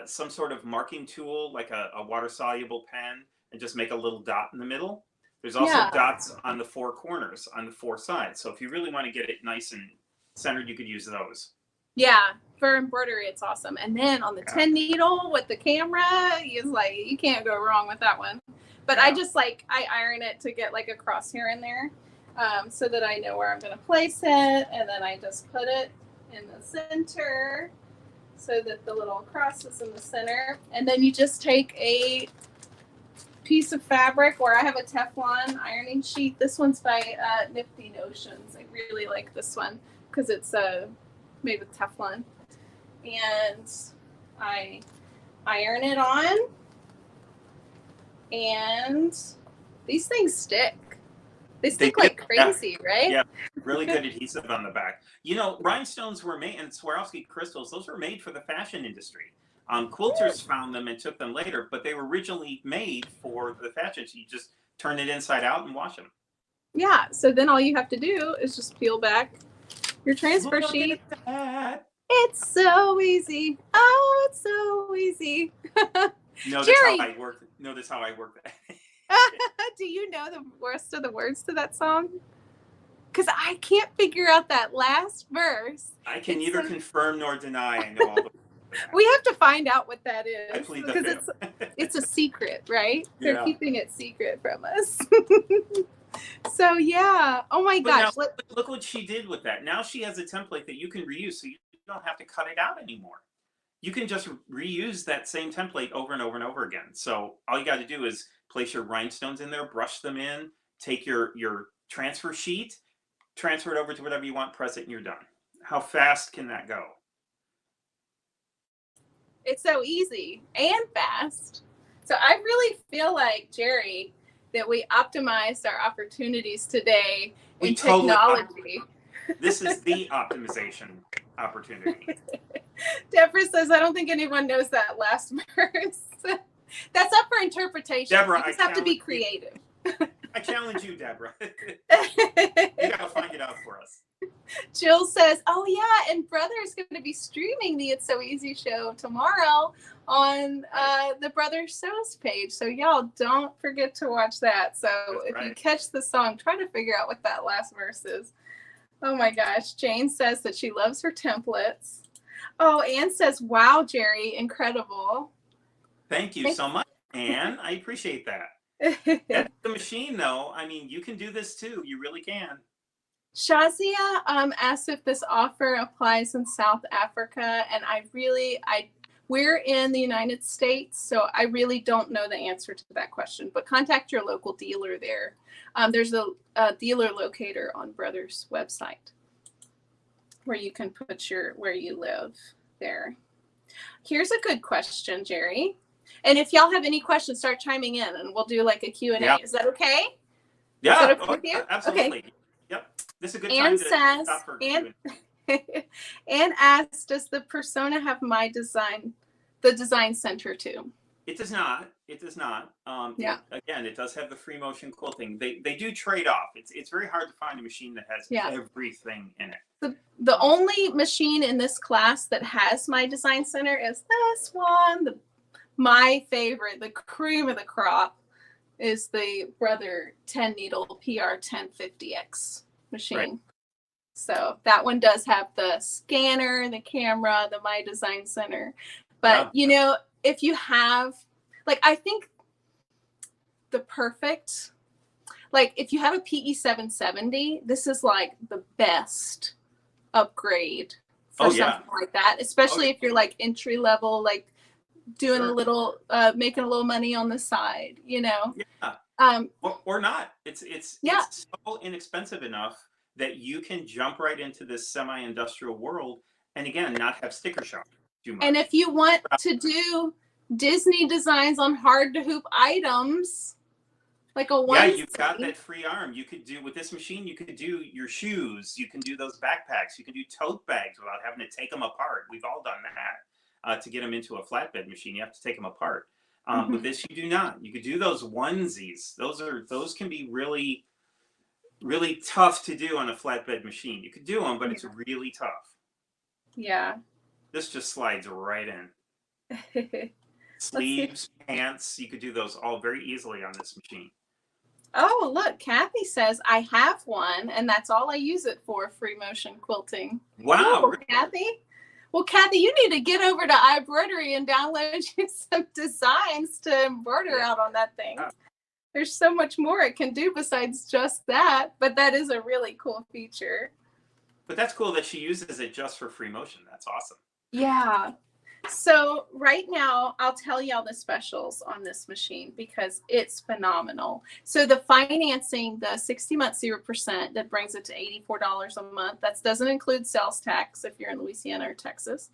some sort of marking tool, like a water-soluble pen, and just make a little dot in the middle. There's also dots on the four corners, on the four sides. So if you really want to get it nice and centered, you could use those. Yeah, for embroidery, it's awesome. And then on the 10 needle with the camera, you can't go wrong with that one. But I iron it to get like a crosshair in there, so that I know where I'm going to place it. And then I just put it in the center so that the little cross is in the center. And then you just take a piece of fabric, or I have a Teflon ironing sheet. This one's by Nifty Notions. I really like this one because it's made with Teflon. And I iron it on, and these things stick. They stick like crazy, right? Yeah, really good adhesive on the back. You know, rhinestones were made, and Swarovski crystals, those were made for the fashion industry. Quilters found them and took them later, but they were originally made for the fashion. So you just turn it inside out and wash them. Yeah, so then all you have to do is just peel back your transfer sheet. It's so easy. Oh, it's so easy. Notice how I work. Notice how I work that. Do you know the rest of the words to that song? Because I can't figure out that last verse. I can neither confirm nor deny. I know all the. We have to find out what that is. I plead the because it's a secret, right? Yeah. They're keeping it secret from us. So yeah. Oh my gosh. Now, look what she did with that. Now she has a template that you can reuse, so you don't have to cut it out anymore. You can just reuse that same template over and over and over again. So all you got to do is place your rhinestones in there, brush them in, take your transfer sheet, transfer it over to whatever you want, press it, and you're done. How fast can that go? It's so easy and fast. So I really feel like, Jerry, that we optimized our opportunities today in technology. This is the optimization opportunity. Deborah says, I don't think anyone knows that last verse. That's up for interpretation. Deborah, you just have to be creative. I challenge you, Deborah. You got to find it out for us. Jill says, oh yeah, and Brother is going to be streaming the It's So Easy show tomorrow on the Brother Sews page. So y'all don't forget to watch that. So if you catch the song, try to figure out what that last verse is. Oh my gosh. Jane says that she loves her templates. Oh, Anne says, wow, Jerry, incredible. Thank you so much, Anne. I appreciate that. That's the machine, though. I mean, you can do this too. You really can. Shazia asked if this offer applies in South Africa, and we're in the United States, so I really don't know the answer to that question, but contact your local dealer there. There's a dealer locator on Brother's website where you can put where you live there. Here's a good question, Jerry. And if y'all have any questions, start chiming in and we'll do like a Q&A. Yeah. Is that okay? Yeah, is that okay with you? Absolutely. Okay. Yep. This is a good time to stop for Q&A. Anne asked, does the Persona have the design center too? It does not. It does not. Yeah. Again, it does have the free motion quilting. They do trade off. It's very hard to find a machine that has everything in it. The only machine in this class that has my design center is this one. My favorite, the cream of the crop, is the Brother 10 needle PR1050X machine. Right. So that one does have the scanner, the camera, the My Design Center. But you know, if you have, like, I think the perfect, like if you have a PE770, this is like the best upgrade for something like that, especially if you're like entry level, like doing a little, making a little money on the side, you know? Yeah. Or not. It's so inexpensive enough that you can jump right into this semi-industrial world and again, not have sticker shock too much. And if you want to do Disney designs on hard to hoop items, like a onesie. Yeah, you've got that free arm. You could do with this machine, you could do your shoes, you can do those backpacks, you can do tote bags without having to take them apart. We've all done that. To get them into a flatbed machine, you have to take them apart. With this, you do not. You could do those onesies. Those can be really, really tough to do on a flatbed machine. You could do them, but it's really tough. Yeah. This just slides right in. Sleeves, pants, you could do those all very easily on this machine. Oh, look, Kathy says, I have one, and that's all I use it for, free motion quilting. Wow. Cool, Kathy. Well, Kathy, you need to get over to iBroidery and download you some designs to embroider out on that thing. There's so much more it can do besides just that, but that is a really cool feature. But that's cool that she uses it just for free motion. That's awesome. Yeah. So right now, I'll tell y'all the specials on this machine because it's phenomenal. So the financing, the 60-month 0%, that brings it to $84 a month. That doesn't include sales tax if you're in Louisiana or Texas.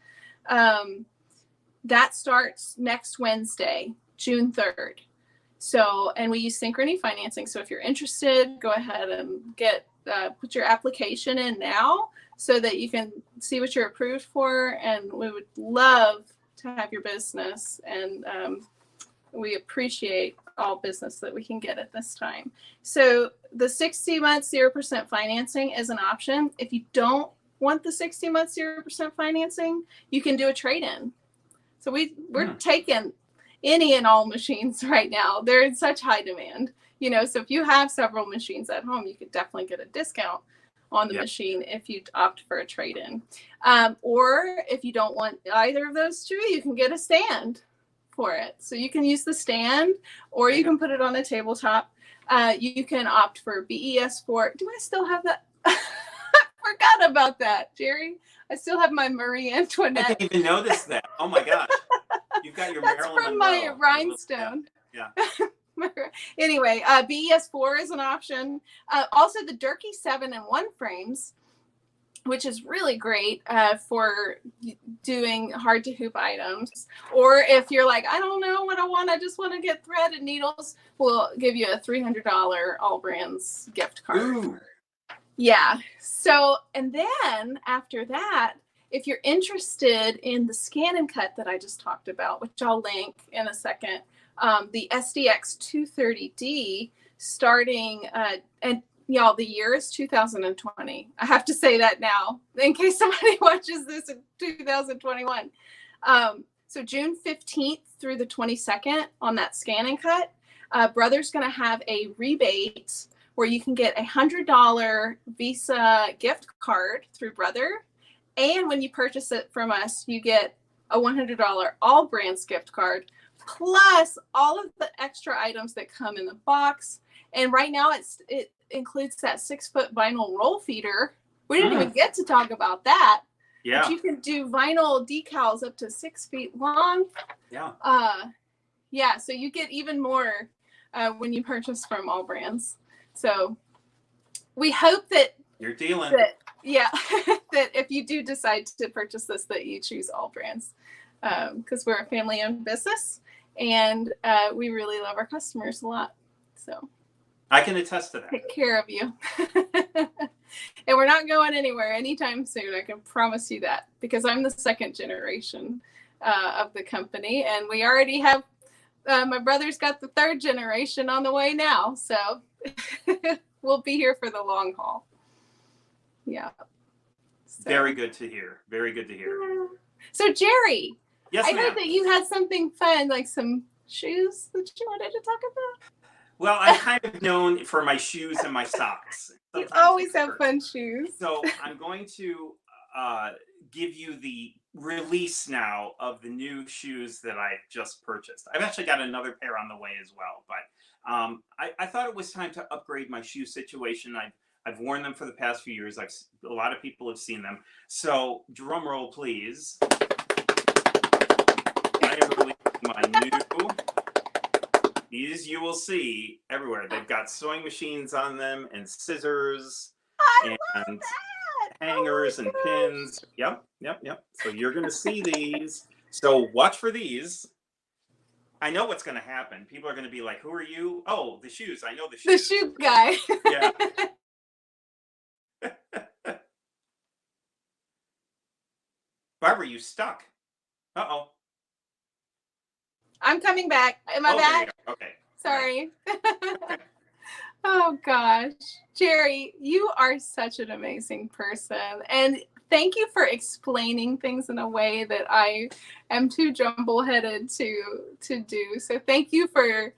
That starts next Wednesday, June 3rd. So, and we use Synchrony financing. So if you're interested, go ahead and put your application in now, so that you can see what you're approved for. And we would love to have your business. And we appreciate all business that we can get at this time. So the 60-month 0% financing is an option. If you don't want the 60-month 0% financing, you can do a trade-in. So we're taking any and all machines right now. They're in such high demand. You know, so if you have several machines at home, you could definitely get a discount on the machine if you opt for a trade-in. Or if you don't want either of those two, you can get a stand for it. So you can use the stand, or you can put it on a tabletop. You can opt for BES4. Do I still have that? I forgot about that, Jerry. I still have my Marie Antoinette. I didn't even notice that. Oh my gosh. You've got your That's Marilyn from Monroe. my Rhinestone. Yeah. Anyway, BES4 is an option. Also, the Durkee 7-in-1 frames, which is really great for doing hard to hoop items. Or if you're like, I don't know what I want, I just want to get thread and needles, we'll give you a $300 AllBrands gift card. Ooh. Yeah. So, and then after that, if you're interested in the scan and cut that I just talked about, which I'll link in a second, the SDX 230D starting, and Y'all, the year is 2020. I have to say that now in case somebody watches this in 2021. So June 15th through the 22nd on that Scan and Cut, Brother's going to have a rebate where you can get $100 Visa gift card through Brother. And when you purchase it from us, you get a $100 AllBrands gift card, plus all of the extra items that come in the box. And right now it includes that 6-foot vinyl roll feeder. We didn't even get to talk about that. Yeah. But you can do vinyl decals up to 6 feet long. Yeah. Yeah, so you get even more when you purchase from AllBrands. So we hope that you're dealing. That if you do decide to purchase this, that you choose AllBrands, because we're a family-owned business and we really love our customers a lot. So I can attest to that. Take care of you. And we're not going anywhere anytime soon. I can promise you that, because I'm the second generation of the company, and we already have, my brother's got the third generation on the way now. So we'll be here for the long haul. Yeah. So. Very good to hear. Very good to hear. So Jerry, yes, I heard that you had something fun, like some shoes that you wanted to talk about. Well, I'm kind of known for my shoes and my socks. You always have fun shoes. So I'm going to give you the release now of the new shoes that I just purchased. I've actually got another pair on the way as well, but I thought it was time to upgrade my shoe situation. I've worn them for the past few years. A lot of people have seen them. So drum roll, please. I am releasing my new. These you will see everywhere. They've got sewing machines on them and scissors and hangers and pins. Yep. So you're going to see these. So watch for these. I know what's going to happen. People are going to be like, who are you? Oh, the shoes. I know the shoes. The shoe guy. Yeah. Barbara, you stuck. Uh-oh. I'm coming back. Am I back? Okay. Sorry. Oh gosh. Jerry, you are such an amazing person. And thank you for explaining things in a way that I am too jumble-headed to do. So thank you for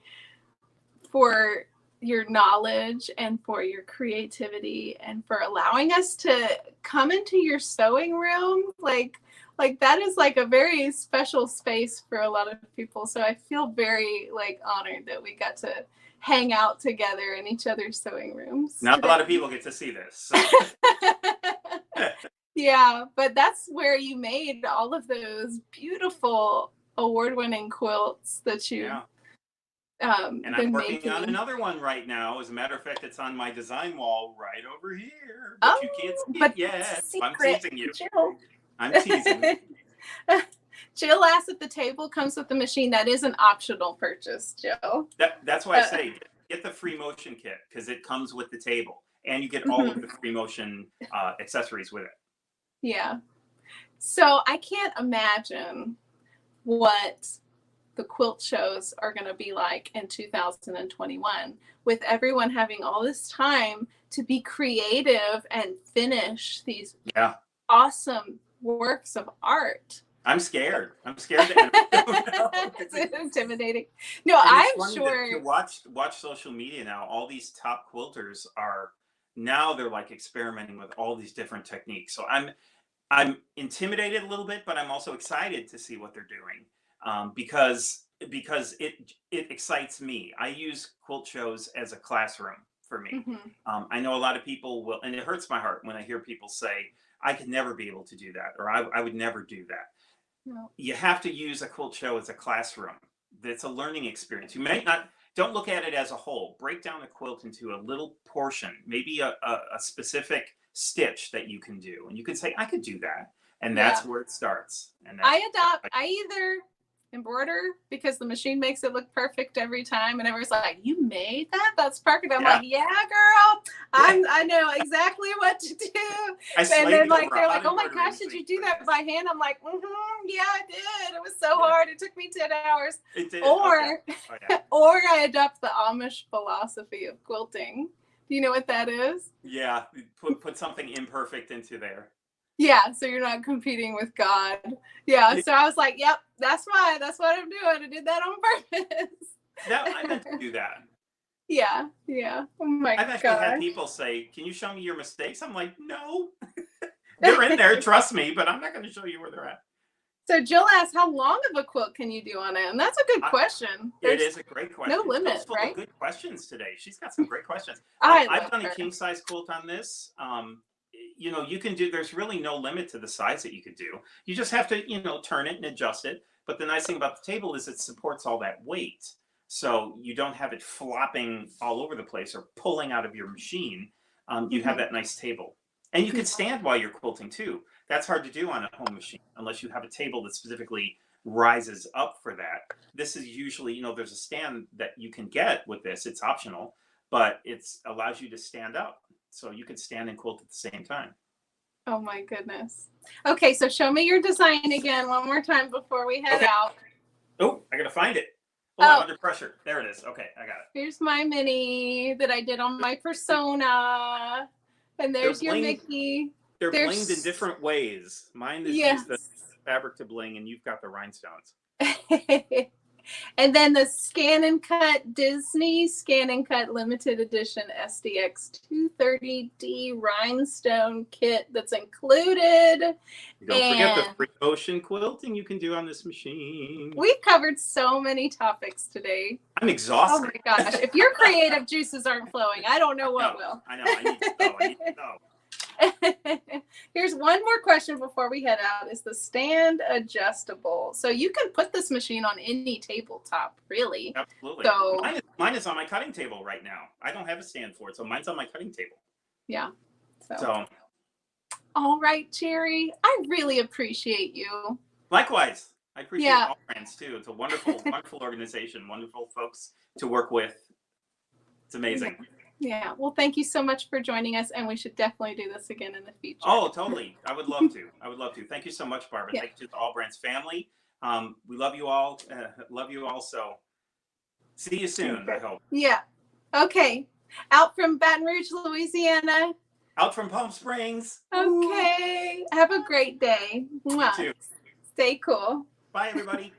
your knowledge and for your creativity and for allowing us to come into your sewing room. Like that is like a very special space for a lot of people. So I feel very honored that we got to hang out together in each other's sewing rooms. Not a lot of people get to see this. So. Yeah, but that's where you made all of those beautiful award-winning quilts that you and I'm working on another one right now. As a matter of fact, it's on my design wall right over here. But you can't see it yet. I'm teasing you. Jill. I'm teasing. Jill asked if the table comes with the machine. That is an optional purchase, Jill. That's why I say get the free motion kit, because it comes with the table and you get all of the free motion accessories with it. Yeah. So I can't imagine what the quilt shows are going to be like in 2021 with everyone having all this time to be creative and finish these awesome works of art. I'm scared. I'm scared to It's intimidating. No, I'm sure. You watch social media now. All these top quilters they're like experimenting with all these different techniques. So I'm intimidated a little bit, but I'm also excited to see what they're doing because it excites me. I use quilt shows as a classroom for me. I know a lot of people will, and it hurts my heart when I hear people say, I could never be able to do that, or I would never do that. No. You have to use a quilt show as a classroom. It's a learning experience. You may not, don't look at it as a whole. Break down a quilt into a little portion, maybe a specific stitch that you can do. And you can say, I could do that. And that's where it starts. And I either embroider because the machine makes it look perfect every time, and everyone's like, you made that? That's perfect. I'm like, yeah, girl, I know exactly what to do. And then they're like, oh my gosh, did you do that by hand? I'm like, yeah, I did. It was so hard. It took me 10 hours. It did. Or I adopt the Amish philosophy of quilting, Do you know what that is? Yeah, put something imperfect into there. Yeah, so you're not competing with God. Yeah, so I was like, yep, that's why. That's what I'm doing. I did that on purpose. I meant to do that. Yeah, yeah. Oh my I've actually had gosh. people say, "Can you show me your mistakes?" I'm like, "No, they're in there. Trust me, but I'm not going to show you where they're at." So Jill asked, how long of a quilt can you do on it? And that's a good question. It is a great question. No limit, Jill's full right? of good questions today. She's got some great questions. I've done a king size quilt on this. You know, you can do. There's really no limit to the size that you could do. You just have to, you know, turn it and adjust it. But the nice thing about the table is it supports all that weight, so you don't have it flopping all over the place or pulling out of your machine. You have that nice table, and you can stand while you're quilting too. That's hard to do on a home machine unless you have a table that specifically rises up for that. This is usually, you know, there's a stand that you can get with this. It's optional, but it allows you to stand up. So you can stand and quilt at the same time. Oh my goodness. Okay, so show me your design again one more time before we head out. Oh, I gotta find it. Oh, I'm under pressure. There it is. Okay, I got it. Here's my mini that I did on my Persona. And there's your Mickey. They're blinged in different ways. Mine is just the fabric to bling, and you've got the rhinestones. And then the Scan and Cut Disney Scan and Cut Limited Edition SDX 230D Rhinestone kit that's included. Don't forget the free motion quilting you can do on this machine. We've covered so many topics today. I'm exhausted. Oh my gosh. If your creative juices aren't flowing, I don't know what will. I know. I need to know. I need to know. Here's one more question before we head out. Is the stand adjustable? So you can put this machine on any tabletop, really. Absolutely. So mine is on my cutting table right now. I don't have a stand for it, so mine's on my cutting table. Yeah. So all right, Jerry. I really appreciate you. Likewise. I appreciate AllBrands too. It's a wonderful, wonderful organization, wonderful folks to work with. It's amazing. Yeah. Well, thank you so much for joining us, and we should definitely do this again in the future. Oh, totally. I would love to. I would love to. Thank you so much, Barbara. Thank you to the AllBrands family. We love you all. Love you all. So see you soon, I hope. Yeah. Okay. Out from Baton Rouge, Louisiana. Out from Palm Springs. Okay. Have a great day. You too. Stay cool. Bye, everybody.